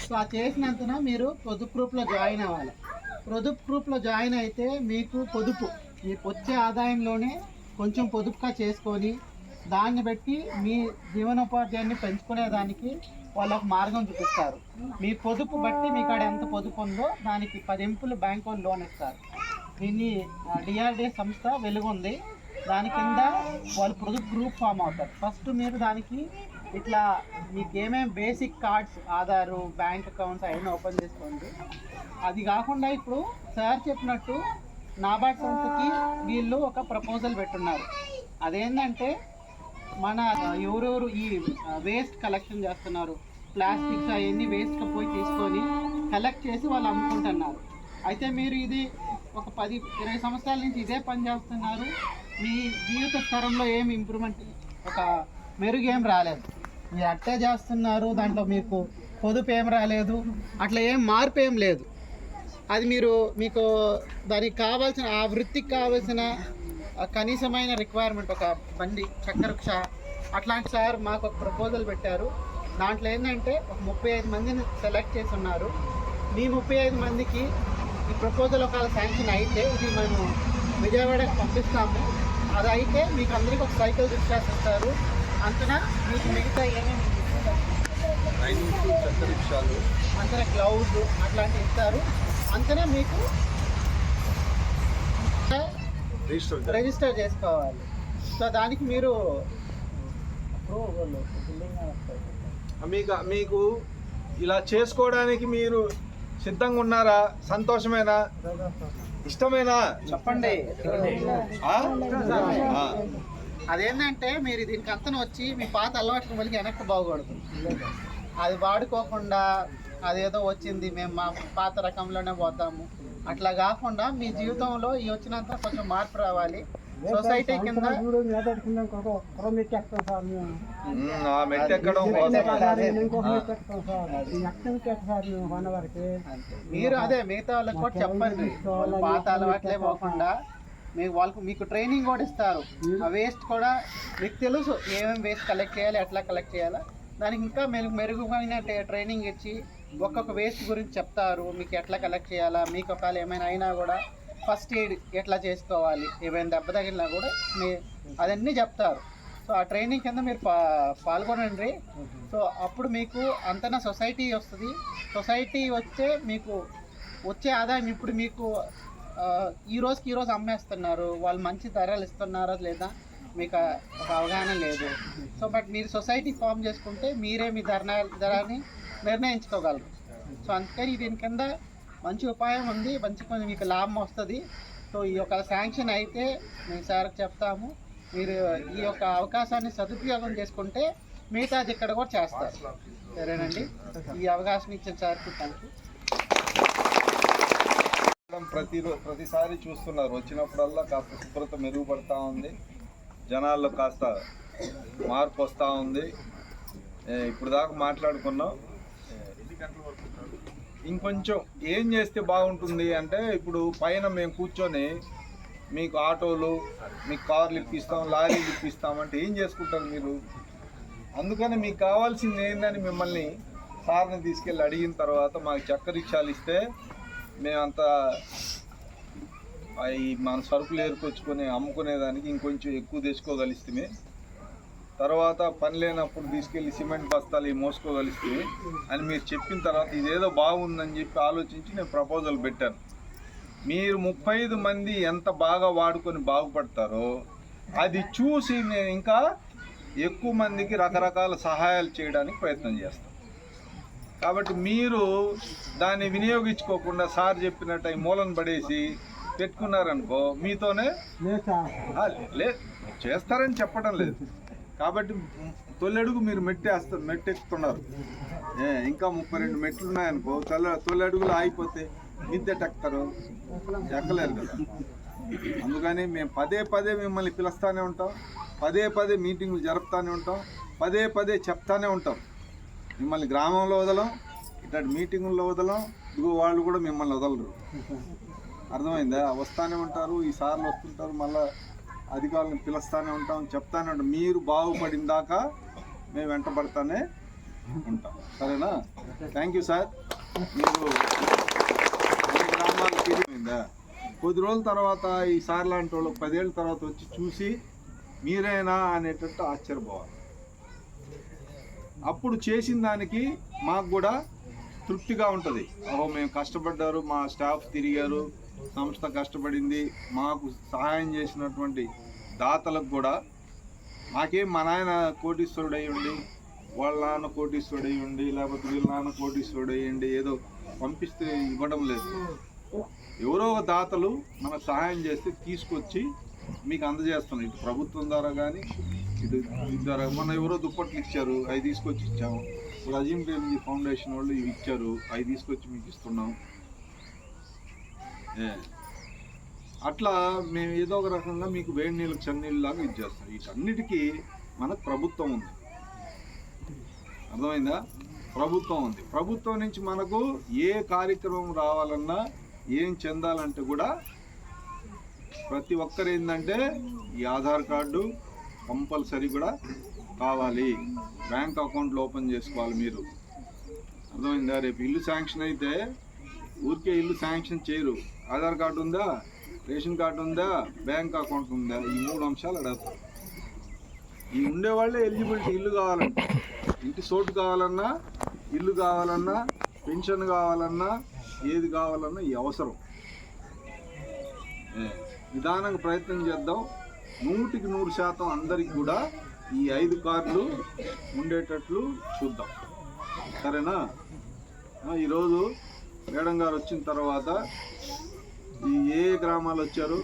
సో ఆ చేసినందున మీరు పొదుపు గ్రూప్లో జాయిన్ అవ్వాలి. పొదుపు గ్రూప్లో జాయిన్ అయితే మీకు పొదుపు, మీకు వచ్చే ఆదాయంలోనే కొంచెం పొదుపుగా చేసుకొని దాన్ని బట్టి మీ జీవనోపాధ్యాయాన్ని పెంచుకునేదానికి వాళ్ళు ఒక మార్గం చూపిస్తారు. మీ పొదుపు బట్టి మీ కాడ ఎంత పొదుపు ఉందో దానికి 10 ఇంపులు బ్యాంక్ వాళ్ళు లోన్ ఇస్తారు. దీన్ని డిఆర్డిఏ సంస్థ వెలుగుంది, దాని కింద వాళ్ళు పొదుపు గ్రూప్ ఫామ్ అవుతారు. ఫస్ట్ మీరు దానికి ఇట్లా మీకు ఏమేమి basic cards, Aadhaar, bank accounts అవన్నీ ఓపెన్ చేసుకోండి. అది కాకుండా ఇప్పుడు సార్ చెప్పినట్టు నాబార్డ్ సంస్థకి వీళ్ళు ఒక ప్రపోజల్ పెట్టున్నారు. అదేంటంటే మన ఎవరెవరు ఈ వేస్ట్ కలెక్షన్ చేస్తున్నారు, ప్లాస్టిక్స్ అవన్నీ వేస్ట్గా పోయి తీసుకొని కలెక్ట్ చేసి వాళ్ళు అమ్ముకుంటున్నారు. అయితే మీరు ఇది ఒక 10-20 సంవత్సరాల నుంచి ఇదే పని చేస్తున్నారు. మీ జీవిత స్థరంలో ఏం ఇంప్రూవ్మెంట్, ఒక మెరుగు ఏం రాలేదు. మీరు అట్టే చేస్తున్నారు, దాంట్లో మీకు పొదుపు ఏం రాలేదు, అట్లా ఏం మార్పు ఏం లేదు. అది మీకు దానికి కావాల్సిన, ఆ వృత్తికి కావాల్సిన కనీసమైన రిక్వైర్మెంట్, ఒక బండి చక్కెర రిక్షా అట్లాంటి సార్ మాకు ఒక ప్రపోజల్ పెట్టారు. దాంట్లో ఏంటంటే ఒక 35 మందిని సెలెక్ట్ చేసి ఉన్నారు. మీ 35 మందికి ఈ ప్రపోజల్ ఒకవేళ శాంక్షన్ అయితే ఇది మేము విజయవాడకి పంపిస్తాము. అది అయితే మీకు అందరికీ ఒక సైకిల్ రిక్షాస్ ఇస్తారు. అంతనా మీకు మిగతా ఏమేమి చక్కెర రిక్షాలు, అంతనే గ్లౌజ్ అట్లాంటివి ఇస్తారు. అంతనే మీకు రిజిస్టర్ చేసుకోవాలి. సో దానికి మీరు మీకు ఇలా చేసుకోవడానికి మీరు సిద్ధంగా ఉన్నారా? సంతోషమేనా? ఇష్టమేనా? చెప్పండి. అదేంటంటే మీరు దీనికి అంతను వచ్చి మీ పాత అలవాట్ల వల్ల వెనక్కి బాగూడదు. అది వాడుకోకుండా అదేదో వచ్చింది మేము మా పాత రకంలోనే పోతాము అట్లా కాకుండా మీ జీవితంలో ఈ వచ్చినంత కొంచెం మార్పు రావాలి. సొసైటీ కింద మీరు అదే మిగతా వాళ్ళకి కూడా చెప్పండి. పాత అలవాట్లే పోకుండా మీకు ట్రైనింగ్ కూడా ఇస్తారు. ఆ వేస్ట్ కూడా మీకు తెలుసు, ఏమేమి వేస్ట్ కలెక్ట్ చేయాలి, ఎట్లా కలెక్ట్ చేయాలా. దానికి ఇంకా మెరుగుమైన ట్రైనింగ్ ఇచ్చి ఒక్కొక్క వేస్ట్ గురించి చెప్తారు. మీకు ఎట్లా కలెక్ట్ చేయాలా, మీకు ఒకవేళ ఏమైనా అయినా కూడా ఫస్ట్ ఎయిడ్ ఎట్లా చేసుకోవాలి, ఏమైనా దెబ్బ తగిలినా కూడా అదన్నీ చెప్తారు. సో ఆ ట్రైనింగ్ కింద మీరు పాల్గొనండి. సో అప్పుడు మీకు అంతనా సొసైటీ వస్తుంది. సొసైటీ మీకు వచ్చే ఆదాయం ఇప్పుడు మీకు ఈ రోజు అమ్మేస్తున్నారు, వాళ్ళు మంచి ధరలు ఇస్తున్నారా లేదా మీకు ఒక అవగాహన లేదు. సో బట్ మీరు సొసైటీ ఫామ్ చేసుకుంటే మీరే మీ ధరని నిర్ణయించుకోగలరు. సో అందుకని దీని కింద మంచి ఉపాయం ఉంది, మంచి కొంచెం మీకు లాభం వస్తుంది. సో ఈ యొక్క శాంక్షన్ అయితే మేము సార్కి చెప్తాము. మీరు ఈ యొక్క అవకాశాన్ని సదుపయోగం చేసుకుంటే మిగతాది ఇక్కడ కూడా చేస్తారు. సరేనండి, ఈ అవకాశం ఇచ్చిన సార్కి థ్యాంక్ యూ. ప్రతిసారి చూస్తున్నారు, వచ్చినప్పుడల్లా కాస్త శుభ్రత మెరుగుపడతా ఉంది, జనాల్లో కాస్త మార్పు వస్తూ ఉంది. ఇప్పుడు దాకా మాట్లాడుకున్నాం. ఇంకొంచెం ఏం చేస్తే బాగుంటుంది అంటే, ఇప్పుడు పైన మేము కూర్చొని మీకు ఆటోలు, మీకు కార్లు ఇప్పిస్తాం, లారీలు ఇప్పిస్తామంటే ఏం చేసుకుంటారు మీరు? అందుకని మీకు కావాల్సింది ఏందని మిమ్మల్ని సార్ని తీసుకెళ్ళి అడిగిన తర్వాత మాకు చక్కెర రిక్షాలు ఇస్తే మేమంతా ఈ మన సరుకులు ఏరుకొచ్చుకొని అమ్ముకునేదానికి ఇంకొంచెం ఎక్కువ తెచ్చుకోగలిస్తే, తర్వాత పని లేనప్పుడు తీసుకెళ్ళి సిమెంట్ బస్తాలు మోసుకోగలిస్తే అని మీరు చెప్పిన తర్వాత ఇదేదో బాగుందని చెప్పి ఆలోచించి నేను ప్రపోజల్ పెట్టాను. మీరు 35 మంది ఎంత బాగా వాడుకొని బాగుపడతారో అది చూసి నేను ఇంకా ఎక్కువ మందికి రకరకాల సహాయాలు చేయడానికి ప్రయత్నం చేస్తాను. కాబట్టి మీరు దాన్ని వినియోగించుకోకుండా సార్ చెప్పినట్టు ఈ మూలను పడేసి పెట్టుకున్నారనుకో, మీతోనే చేస్తారని చెప్పడం లేదు. కాబట్టి తొలడుగు మీరు మెట్టెక్కుతున్నారు. ఇంకా 32 మెట్లు ఉన్నాయనుకో, తొలడుగులు ఆగిపోతే మిద్దెటెక్కుతారు, ఎక్కలేరు కదా. అందుకని మేము పదే మిమ్మల్ని పిలుస్తూనే ఉంటాం, పదే మీటింగ్లు జరుపుతూనే ఉంటాం, పదే చెప్తానే ఉంటాం. మిమ్మల్ని గ్రామంలో వదలం, ఇట్లాంటి మీటింగుల్లో వదలం. ఇదిగో వాళ్ళు కూడా మిమ్మల్ని వదలరు, అర్థమైందా? వస్తూనే ఉంటారు, ఈ సార్లు వస్తుంటారు, మళ్ళీ అధికారులను పిలుస్తూనే ఉంటాం, చెప్తానే ఉంటాం. మీరు బాగుపడిన దాకా మేము వెంటబడతానే ఉంటాం. సరేనా? Thank you sir. మీరు గ్రామాలు తిరిగిందా? కొద్ది రోజుల తర్వాత ఈ సార్ లాంటి వాళ్ళు 10 ఏళ్ళ తర్వాత వచ్చి చూసి మీరేనా అనేటట్టు ఆశ్చర్యపోవాలి. అప్పుడు చేసిన దానికి మాకు కూడా తృప్తిగా ఉంటుంది. ఓహో, మేము కష్టపడ్డారు, మా స్టాఫ్ తిరిగారు, సంస్థ కష్టపడింది, మాకు సహాయం చేసినటువంటి దాతలకు కూడా. మాకేం మా నాయన కోటీశ్వరుడు అయ్యండి, వాళ్ళ నాన్న కోటీశ్వరుడు అయ్యండి, లేకపోతే వీళ్ళ నాన్న కోటీశ్వరుడు అయ్యండి ఏదో పంపిస్తే ఇవ్వడం లేదు. ఎవరో ఒక దాతలు మనకు సహాయం చేస్తే తీసుకొచ్చి మీకు అందజేస్తున్నాం. ఇటు ప్రభుత్వం ద్వారా కానీ ఇటు ద్వారా. మొన్న ఎవరో దుప్పట్లు ఇచ్చారు, అవి తీసుకొచ్చి ఇచ్చాము. ఇప్పుడు అజీం ప్రేమ్జీ ఫౌండేషన్ వాళ్ళు ఇవి ఇచ్చారు, అవి తీసుకొచ్చి మీకు ఇస్తున్నాం. అట్లా మేము ఏదో ఒక రకంగా మీకు వేడి నీళ్ళకి చన్నీళ్ళు లాగా ఇచ్చేస్తాం. వీటన్నిటికీ మనకు ప్రభుత్వం ఉంది, అర్థమైందా? ప్రభుత్వం ఉంది. ప్రభుత్వం నుంచి మనకు ఏ కార్యక్రమం రావాలన్నా ఏం చెందాలంటే కూడా ప్రతి ఒక్కరు ఏంటంటే ఈ ఆధార్ కార్డు కంపల్సరీ కూడా కావాలి. బ్యాంక్ అకౌంట్లు ఓపెన్ చేసుకోవాలి మీరు, అర్థమైందా? రేపు ఇల్లు శాంక్షన్ అయితే ఊరికే ఇల్లు శాంక్షన్ చేయరు. ఆధార్ కార్డు ఉందా, రేషన్ కార్డు ఉందా, బ్యాంక్ అకౌంట్ ఉందా, ఈ 3 అంశాలు అడుగుతారు. ఈ ఉండేవాళ్ళే ఎలిజిబిలిటీ. ఇల్లు కావాలంటే, ఇంటి చోటు కావాలన్నా, ఇల్లు కావాలన్నా, పెన్షన్ కావాలన్నా, ఏది కావాలన్నా ఈ అవసరం. నిదానంగా ప్రయత్నం చేద్దాం. 100కి 100% అందరికి కూడా ఈ 5 కార్డులు ఉండేటట్లు చూద్దాం, సరేనా? ఈరోజు మేడం గారు వచ్చిన తర్వాత ఈ ఏ గ్రామాలు వచ్చారు,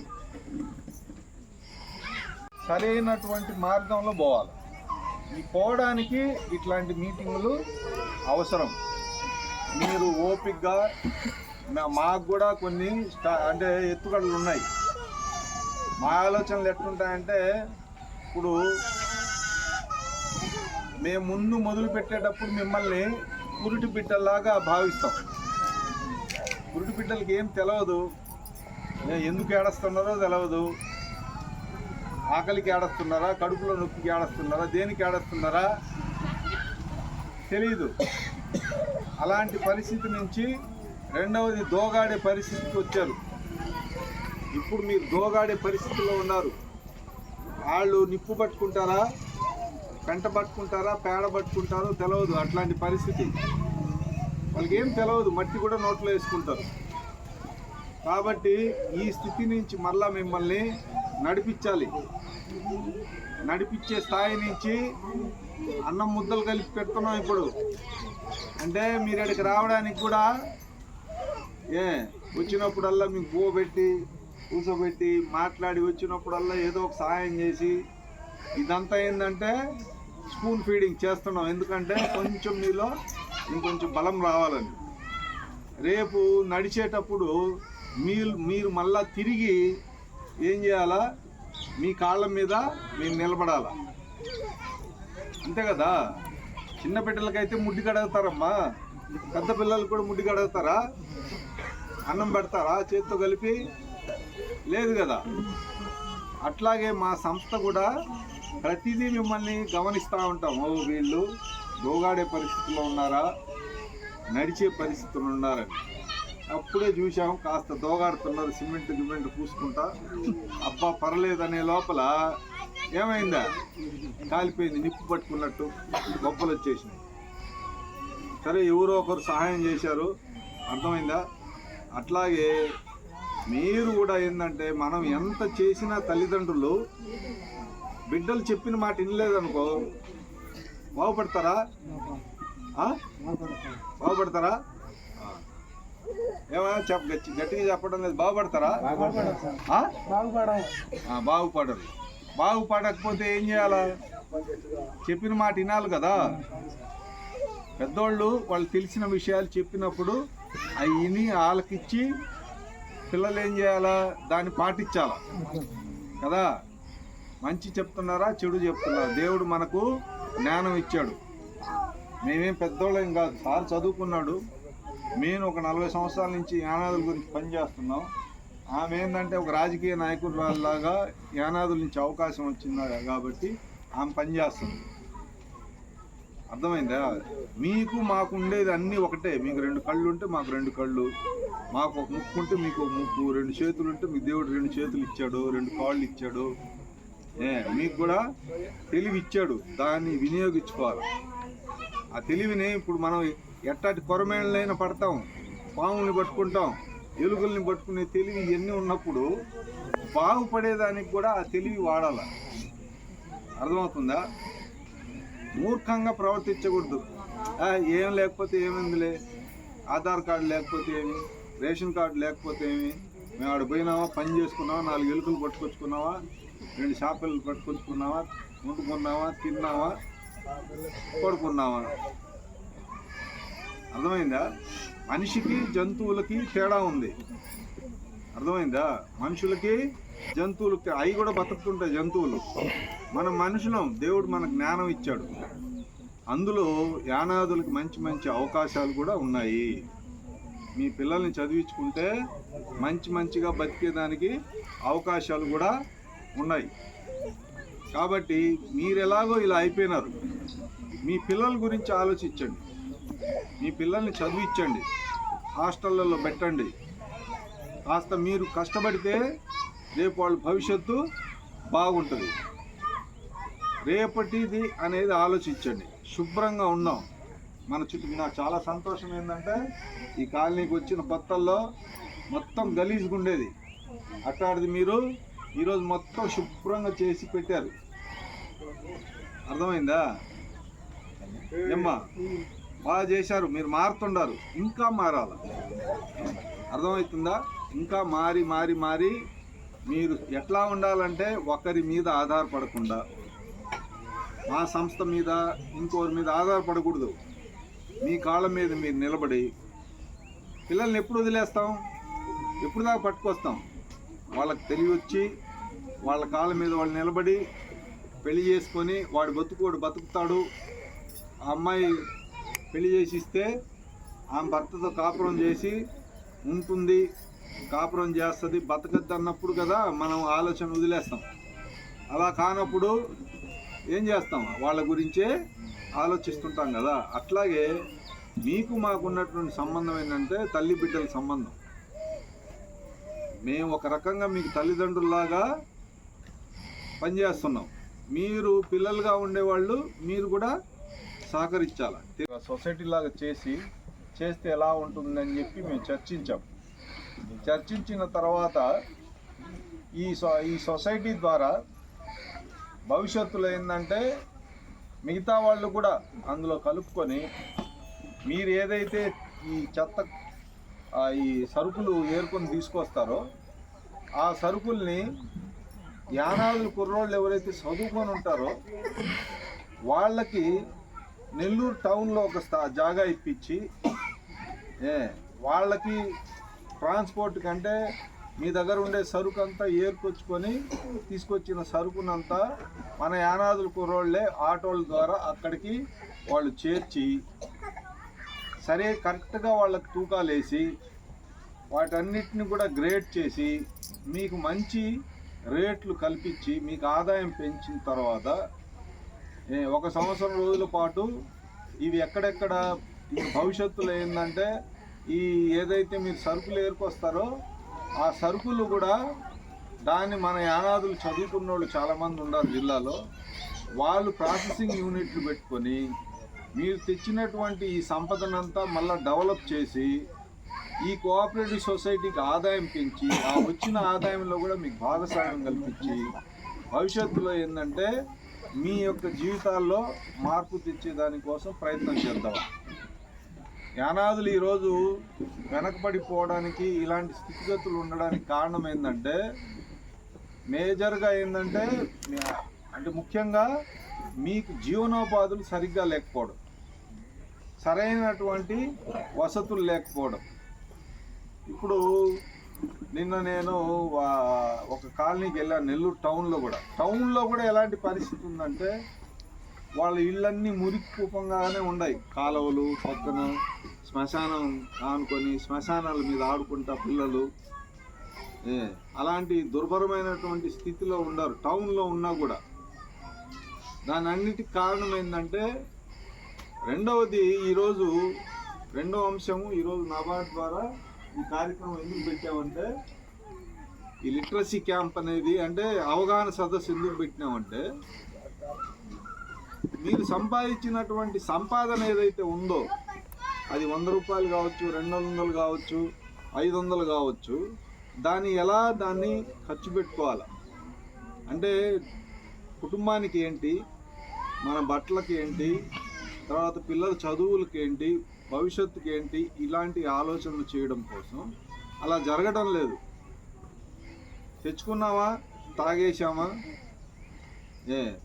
సరైనటువంటి మార్గంలో పోవాలి. ఈ పోవడానికి ఇట్లాంటి మీటింగులు అవసరం. మీరు ఓపికగా, మాకు కూడా కొన్ని అంటే ఎత్తుగడలు ఉన్నాయి. మా ఆలోచనలు ఎట్లుంటాయంటే, ఇప్పుడు మేము ముందు మొదలు పెట్టేటప్పుడు మిమ్మల్ని పురిటి బిడ్డల్లాగా భావిస్తాం. పురిటి బిడ్డలకి ఏం తెలియదు, ఎందుకు ఏడుస్తున్నారో తెలియదు. ఆకలికి ఏడుస్తున్నారా, కడుపులో నొప్పికి ఏడుస్తున్నారా, దేనికి ఏడుస్తున్నారా తెలియదు. అలాంటి పరిస్థితి నుంచి రెండవది దోగాడే పరిస్థితికి వచ్చారు. ఇప్పుడు మీరు దోగాడే పరిస్థితిలో ఉన్నారు. వాళ్ళు నిప్పు పట్టుకుంటారా, పెంట పట్టుకుంటారా, పేడ పట్టుకుంటారో తెలియదు. అట్లాంటి పరిస్థితి వాళ్ళకి ఏం తెలియదు, మట్టి కూడా నోట్లో వేసుకుంటారు. కాబట్టి ఈ స్థితి నుంచి మళ్ళా మిమ్మల్ని నడిపించాలి. నడిపించే స్థాయి నుంచి అన్నం ముద్దలు కలిపి పెడుతున్నాం ఇప్పుడు. అంటే మీరు ఇక్కడికి రావడానికి కూడా వచ్చినప్పుడల్లా మీకు పోబెట్టి కూర్చోబెట్టి మాట్లాడి వచ్చినప్పుడల్లా ఏదో ఒక సహాయం చేసి ఇదంతా ఏంటంటే స్పూన్ ఫీడింగ్ చేస్తున్నాం. ఎందుకంటే కొంచెం మీలో ఇంకొంచెం బలం రావాలని. రేపు నడిచేటప్పుడు మీరు మళ్ళా తిరిగి ఏం చేయాలా, మీ కాళ్ళ మీద మీరు నిలబడాలా, అంతే కదా? చిన్న బిడ్డలకైతే ముడ్డి కడుగుతారమ్మా, పెద్ద పిల్లలు కూడా ముడ్డి కడుగుతారా? అన్నం పెడతారా చేతితో కలిపి? లేదు కదా. అట్లాగే మా సంస్థ కూడా ప్రతిదీ మిమ్మల్ని గమనిస్తూ ఉంటాం. వీళ్ళు దోగాడే పరిస్థితుల్లో ఉన్నారా, నడిచే పరిస్థితులు ఉన్నారని అప్పుడే చూసాం. కాస్త దోగాడుతున్నారు, సిమెంట్ పూసుకుంటా. అబ్బా పర్లేదనే లోపల ఏమైందా, కాలిపోయింది, నిప్పు పట్టుకున్నట్టు గొప్పలు వచ్చేసినాయి. సరే, ఎవరో ఒకరు సహాయం చేశారు, అర్థమైందా? అట్లాగే మీరు కూడా ఏంటంటే, మనం ఎంత చేసినా తల్లిదండ్రులు బిడ్డలు చెప్పిన మాట వినలేదనుకో, బాగుపడతారా? బాగుపడతారా? ఏమైనా గట్టిగా చెప్పడం లేదు. బాగుపడతారా? బాగుపడరు. బాగుపడకపోతే ఏం చేయాలా? చెప్పిన మాట వినాలి కదా. పెద్దోళ్ళు వాళ్ళు తెలిసిన విషయాలు చెప్పినప్పుడు అవి విని ఆలకిచ్చి పిల్లలు ఏం చేయాలా, దాన్ని పాటించాలా కదా. మంచి చెప్తున్నారా, చెడు చెప్తున్నారా? దేవుడు మనకు జ్ఞానం ఇచ్చాడు. మేమేం పెద్దోళ్ళేం కాదు. సార్ చదువుకున్నాడు, మేము ఒక 40 సంవత్సరాల నుంచి యానాదుల గురించి పనిచేస్తున్నాం. ఆమె ఏంటంటే ఒక రాజకీయ నాయకురాలాగా యానాదుల నుంచి అవకాశం వచ్చింది కాబట్టి ఆమె పనిచేస్తుంది. అర్థమైందా? మీకు మాకు ఉండేది అన్నీ ఒకటే. మీకు 2 కళ్ళు ఉంటే మాకు 2 కళ్ళు, మాకు ఒక ముక్కు ఉంటే మీకు ఒక ముక్కు, 2 చేతులు ఉంటే మీకు దేవుడు 2 చేతులు ఇచ్చాడు, 2 కాళ్ళు ఇచ్చాడు. మీకు కూడా తెలివి ఇచ్చాడు, దాన్ని వినియోగించుకోవాలి. ఆ తెలివిని ఇప్పుడు మనం ఎట్టాటి కొరమేళ్ళనైనా పడతాం, పాముల్ని పట్టుకుంటాం, ఎలుకల్ని పట్టుకునే తెలివి ఇవన్నీ ఉన్నప్పుడు బాగుపడేదానికి కూడా ఆ తెలివి వాడాలి. అర్థమవుతుందా? మూర్ఖంగా ప్రవర్తించకూడదు. ఏం లేకపోతే ఏమైందిలే, ఆధార్ కార్డు లేకపోతే ఏమి, రేషన్ కార్డు లేకపోతే ఏమి, మేము ఆడ పోయినావా, పని చేసుకున్నావా, 4 ఎలుకలు పట్టుకొచ్చుకున్నావా, 2 చేపలు పట్టుకొచ్చుకున్నావా, వండుకున్నావా, తిన్నావా, పడుకున్నావా, అర్థమైందా? మనిషికి జంతువులకి తేడా ఉంది, అర్థమైందా? మనుషులకి జంతువులకి అవి కూడా బతుకుతుంటాయి జంతువులు. మనం మనుషులం, దేవుడు మనకు జ్ఞానం ఇచ్చాడు. అందులో యానాదులకి మంచి మంచి అవకాశాలు కూడా ఉన్నాయి. మీ పిల్లల్ని చదివించుకుంటే మంచిగా బతికేదానికి అవకాశాలు కూడా ఉన్నాయి. కాబట్టి మీరు ఎలాగో ఇలా అయిపోయినారు, మీ పిల్లల గురించి ఆలోచించండి. మీ పిల్లల్ని చదివించండి, హాస్టళ్ళల్లో పెట్టండి. కాస్త మీరు కష్టపడితే రేపు వాళ్ళ భవిష్యత్తు బాగుంటుంది. రేపటిది అనేది ఆలోచించండి. శుభ్రంగా ఉన్నాం మన చుట్టూ. నాకు చాలా సంతోషం ఏంటంటే ఈ కాలనీకి వచ్చిన కొత్తల్లో మొత్తం గలీజ్గా ఉండేది, అట్లాంటిది మీరు ఈరోజు మొత్తం శుభ్రంగా చేసి పెట్టారు. అర్థమైందా? ఏమ్మా, బాగా చేశారు. మీరు మారుతుండారు, ఇంకా మారాల. అర్థమవుతుందా? ఇంకా మారి మారి మారి మీరు ఎట్లా ఉండాలంటే ఒకరి మీద ఆధారపడకుండా, మా సంస్థ మీద ఇంకోరి మీద ఆధారపడకూడదు. మీ కాళ్ళ మీద మీరు నిలబడి పిల్లల్ని ఎప్పుడు వదిలేస్తాం? ఎప్పుడు దాకా పట్టుకొస్తాం? వాళ్ళకి తెలియొచ్చి వాళ్ళ కాళ్ళ మీద వాళ్ళు నిలబడి పెళ్లి చేసుకొని వాడు బతుకుతాడు. ఆ అమ్మాయి పెళ్లి చేసి ఇస్తే ఆమె భర్తతో కాపురం చేసి ఉంటుంది, కాపురం చేస్తుంది, బతకద్దు అన్నప్పుడు కదా మనం ఆలోచన వదిలేస్తాం. అలా కానప్పుడు ఏం చేస్తాం? వాళ్ళ గురించే ఆలోచిస్తుంటాం కదా. అట్లాగే మీకు మాకున్నటువంటి సంబంధం ఏంటంటే తల్లి బిడ్డల సంబంధం. మేము ఒక రకంగా మీకు తల్లిదండ్రుల్లాగా పనిచేస్తున్నాం. మీరు పిల్లలుగా ఉండేవాళ్ళు మీరు కూడా సహకరించాలి. సొసైటీ లాగా చేస్తే ఎలా ఉంటుందని చెప్పి మేము చర్చించిన తర్వాత ఈ సొసైటీ ద్వారా భవిష్యత్తులో ఏంటంటే మిగతా వాళ్ళు కూడా అందులో కలుపుకొని మీరు ఏదైతే ఈ చెత్త ఈ సరుకులు ఏరుకొని తీసుకొస్తారో ఆ సరుకుల్ని యానాదుల కుర్రోళ్ళు ఎవరైతే చదువుకొని ఉంటారో వాళ్ళకి నెల్లూరు టౌన్లో ఒక జాగా ఇప్పించి వాళ్ళకి ట్రాన్స్పోర్ట్ కంటే మీ దగ్గర ఉండే సరుకు అంతా ఏరుకొచ్చుకొని తీసుకొచ్చిన సరుకునంతా మన యానాదుల కుర్రోళ్ళే ఆటోల ద్వారా అక్కడికి వాళ్ళు చేర్చి సరే కరెక్ట్గా వాళ్ళకి తూకాలు వేసి వాటన్నిటిని కూడా గ్రేడ్ చేసి మీకు మంచి రేట్లు కల్పించి మీకు ఆదాయం పెంచిన తర్వాత 1 సంవత్సరం రోజుల పాటు ఇవి ఎక్కడెక్కడ భవిష్యత్తులో ఏంటంటే ఈ ఏదైతే మీరు సరుకులు ఏరుకొస్తారో ఆ సరుకులు కూడా దాన్ని మన యానాదులు చదువుకున్న వాళ్ళు చాలామంది ఉన్నారు జిల్లాలో. వాళ్ళు ప్రాసెసింగ్ యూనిట్లు పెట్టుకొని మీరు తెచ్చినటువంటి ఈ సంపదనంతా మళ్ళీ డెవలప్ చేసి ఈ కోఆపరేటివ్ సొసైటీకి ఆదాయం పెంచి ఆ వచ్చిన ఆదాయంలో కూడా మీకు భాగస్వామ్యం కల్పించి భవిష్యత్తులో ఏంటంటే మీ యొక్క జీవితాల్లో మార్పు తెచ్చేదానికోసం ప్రయత్నం చేద్దాం. యానాదులు ఈరోజు వెనకబడిపోవడానికి ఇలాంటి స్థితిగతులు ఉండడానికి కారణం ఏంటంటే మేజర్గా ఏంటంటే అంటే ముఖ్యంగా మీకు జీవనోపాధులు సరిగ్గా లేకపోవడం, సరైనటువంటి వసతులు లేకపోవడం. ఇప్పుడు నిన్న నేను ఒక కాలనీకి వెళ్ళాను నెల్లూరు టౌన్లో కూడా ఎలాంటి పరిస్థితి ఉందంటే వాళ్ళ ఇళ్ళన్నీ మురికి కూపంగానే ఉన్నాయి. కాలువలు పక్కన శ్మశానం ఆనుకొని శ్మశానాల మీద ఆడుకుంటా పిల్లలు అలాంటి దుర్భరమైనటువంటి స్థితిలో ఉన్నారు టౌన్లో ఉన్నా కూడా. దాని అన్నిటికి కారణం ఏంటంటే రెండవది రెండవ అంశము ఈరోజు నబార్డ్ ద్వారా ఈ కార్యక్రమం ఎందుకు పెట్టామంటే ఈ లిటరసీ క్యాంప్ అనేది అంటే అవగాహన సదస్సు ఎందుకు పెట్టినామంటే మీరు సంపాదించినటువంటి సంపాదన ఏదైతే ఉందో అది 100 రూపాయలు కావచ్చు, 200 కావచ్చు, 500 కావచ్చు, దాన్ని ఖర్చు పెట్టుకోవాలి. అంటే కుటుంబానికి ఏంటి, మన బట్టలకి ఏంటి, తర్వాత పిల్లల చదువులకి ఏంటి, భవిష్యత్తుకి ఏంటి, ఇలాంటి ఆలోచనలు చేయడం కోసం అలా జరగడం లేదు. తెచ్చుకున్నామా, తాగేసామా,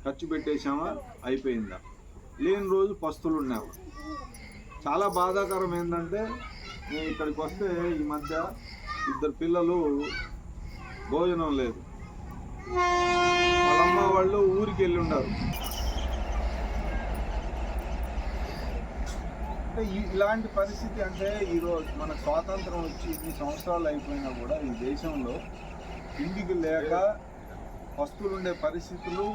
ఖర్చు పెట్టేశామా, అయిపోయిందా, లేని రోజు పస్తులు ఉన్నామా. చాలా బాధాకరం ఏంటంటే నేను ఇక్కడికి వస్తే ఈ మధ్య 2 పిల్లలు భోజనం లేదు, వాళ్ళమ్మ వాళ్ళు ఊరికి వెళ్ళి ఉన్నారు. అంటే ఇలాంటి పరిస్థితి అంటే ఈరోజు మన స్వాతంత్రం వచ్చి ఇన్ని సంవత్సరాలు అయిపోయినా కూడా ఈ దేశంలో ఇంటికి లేక వస్తువులు ఉండే పరిస్థితులు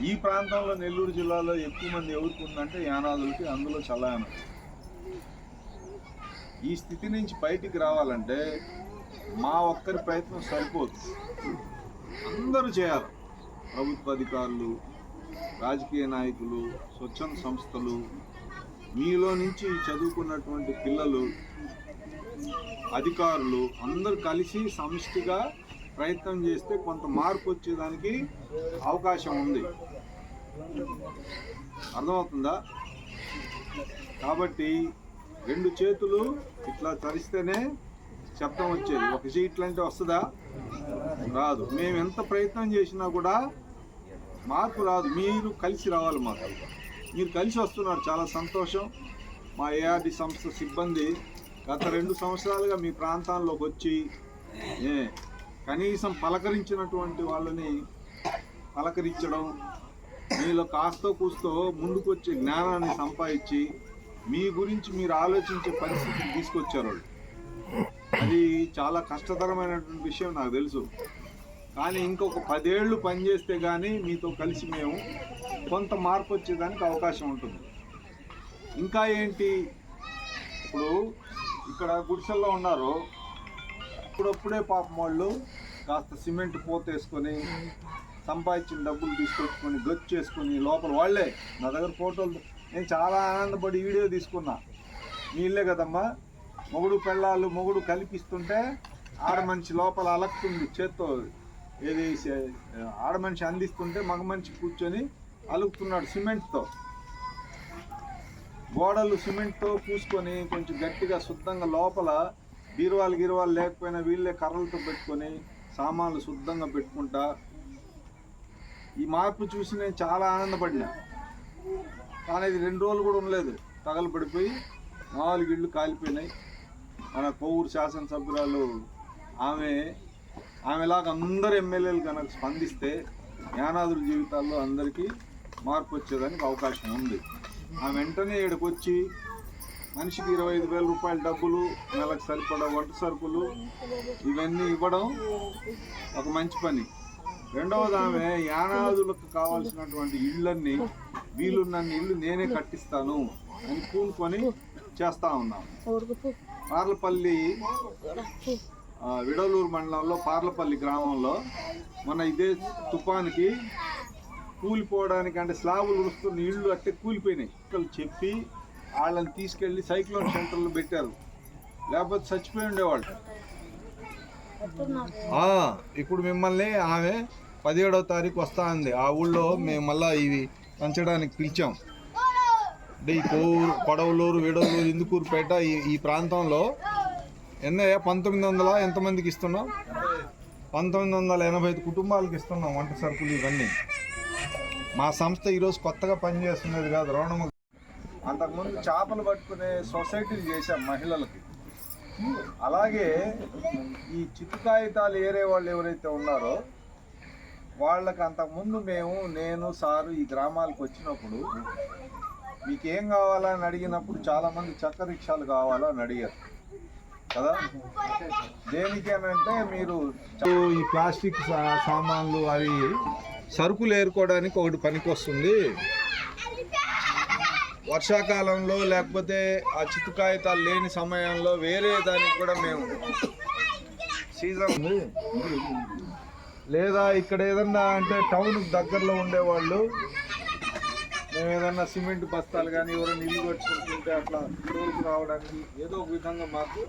ఈ ప్రాంతంలో నెల్లూరు జిల్లాలో ఎక్కువ మంది ఎవరికి ఉందంటే యానాదులకి, అందులో చల్లాయన. ఈ స్థితి నుంచి బయటికి రావాలంటే మా ఒక్కరి ప్రయత్నం సరిపోదు, అందరూ చేయాలి. ప్రభుత్వ అధికారులు, రాజకీయ నాయకులు, స్వచ్ఛంద సంస్థలు, మీలో నుంచి చదువుకున్నటువంటి పిల్లలు, అధికారులు అందరూ కలిసి సమిష్టిగా ప్రయత్నం చేస్తే కొంత మార్పు వచ్చేదానికి అవకాశం ఉంది. అర్థమవుతుందా? కాబట్టి 2 చేతులు ఇట్లా తరిస్తేనే శబ్దం వచ్చేది, ఒక చేయిట్లు అంటే వస్తుందా? రాదు. మేము ఎంత ప్రయత్నం చేసినా కూడా మార్పు రాదు. మీరు కలిసి రావాలి. మాకు మీరు కలిసి వస్తున్నారు, చాలా సంతోషం. మా ఏఆర్డి సంస్థ సిబ్బంది గత 2 సంవత్సరాలుగా మీ ప్రాంతాల్లోకి వచ్చి కనీసం పలకరించినటువంటి వాళ్ళని పలకరించడం, మీలో కాస్తో కూస్తో ముందుకు వచ్చే జ్ఞానాన్ని సంపాదించి మీ గురించి మీరు ఆలోచించే పరిస్థితిని తీసుకొచ్చారు వాళ్ళు. అది చాలా కష్టతరమైనటువంటి విషయం నాకు తెలుసు. కానీ ఇంకొక 10 ఏళ్ళు పనిచేస్తే కానీ మీతో కలిసి మేము కొంత మార్పు వచ్చేదానికి అవకాశం ఉంటుంది. ఇంకా ఏంటి, ఇప్పుడు ఇక్కడ గుడిసెల్లో ఉన్నారు, ఇప్పుడప్పుడే పాపం వాళ్ళు కాస్త సిమెంట్ పోతేసుకొని సంపాదించిన డబ్బులు తీసుకొచ్చుకొని గచ్చు చేసుకొని లోపల వాళ్ళే నా దగ్గర ఫోటోలు, నేను చాలా ఆనందపడి వీడియో తీసుకున్నా. మీ ఇల్లే కదమ్మా, మొగుడు కల్పిస్తుంటే ఆడమనిషి లోపల అలక్తుంది చేత్తో, ఏది ఆడమనిషి అందిస్తుంటే మగ మనిషి కూర్చొని అలుకుతున్నాడు సిమెంట్తో. గోడలు సిమెంట్తో పూసుకొని కొంచెం గట్టిగా శుద్ధంగా లోపల గిరువాలు లేకపోయినా వీళ్ళే కర్రలతో పెట్టుకొని సామాన్లు శుద్ధంగా పెట్టుకుంటా. ఈ మార్పు చూసి నేను చాలా ఆనందపడినా. కానీ ఇది 2 రోజులు కూడా ఉండలేదు, తగలబడిపోయి 4 ఇళ్ళు కాలిపోయినాయి. మన కొవ్వూరు శాసనసభ్యురాలు ఆమెలాగా అందరు ఎమ్మెల్యేలు కనుక స్పందిస్తే యానాదుల జీవితాల్లో అందరికీ మార్పు వచ్చేదానికి అవకాశం ఉంది. ఆమె వెంటనే ఇక్కడికి వచ్చి మనిషికి 25,000 రూపాయల డబ్బులు, నెలకు సరిపడా వంట సరుకులు ఇవన్నీ ఇవ్వడం ఒక మంచి పని. రెండవది, ఆమె యానాదులకు కావాల్సినటువంటి ఇళ్ళన్నీ వీలున్నన్ని ఇళ్ళు నేనే కట్టిస్తాను అని పూనుకొని చేస్తూ ఉన్నాం. పార్లపల్లి విడలూరు మండలంలో పార్లపల్లి గ్రామంలో మన ఇదే తుఫానికి కూలిపోవడానికి, అంటే స్లాబులు వస్తున్న ఇళ్ళు అట్టే కూలిపోయినాయి. ఇక్కడ చెప్పి వాళ్ళని తీసుకెళ్ళి సైక్లోన్ సెంటర్లో పెట్టారు, లేకపోతే చచ్చిపోయి ఉండేవాళ్ళు. ఇప్పుడు మిమ్మల్ని ఆమె 17వ తారీఖు వస్తా ఉంది. ఆ ఊళ్ళో మేము మళ్ళీ ఇవి పంచడానికి పిలిచాం. అంటే ఈ కొడవలూరు, విడవలూరు, ఇందుకూరుపేట ఈ ప్రాంతంలో 1900 ఎంతమందికి ఇస్తున్నాం? 1985 కుటుంబాలకు ఇస్తున్నాం వంట సరుకులు ఇవన్నీ. మా సంస్థ ఈరోజు కొత్తగా పనిచేస్తున్నది కాదు, రోణము. అంతకుముందు చేపలు పట్టుకునే సొసైటీలు చేశాం మహిళలకి. అలాగే ఈ చిత్తు కాగితాలు ఏరే వాళ్ళు ఎవరైతే ఉన్నారో వాళ్ళకి అంతకుముందు నేను సారు ఈ గ్రామాలకు వచ్చినప్పుడు మీకేం కావాలని అడిగినప్పుడు చాలామంది చెక్క రిక్షాలు కావాలని అడిగారు కదా. దేనికేనంటే మీరు ఈ ప్లాస్టిక్ సామాన్లు అవి సరుకులు ఏరుకోవడానికి ఒకటి పనికి వస్తుంది. వర్షాకాలంలో లేకపోతే ఆ చిత్తు కాగితాలు లేని సమయంలో వేరే దానికి కూడా మేము సీజన్ లేదా ఇక్కడ ఏదన్నా అంటే టౌన్కి దగ్గరలో ఉండేవాళ్ళు మేము ఏదన్నా సిమెంట్ బస్తాలు కానీ ఎవరైనా ఇల్లు కట్టుకుంటుంటే అట్లా తోడుకు రావడానికి ఏదో ఒక విధంగా మాకు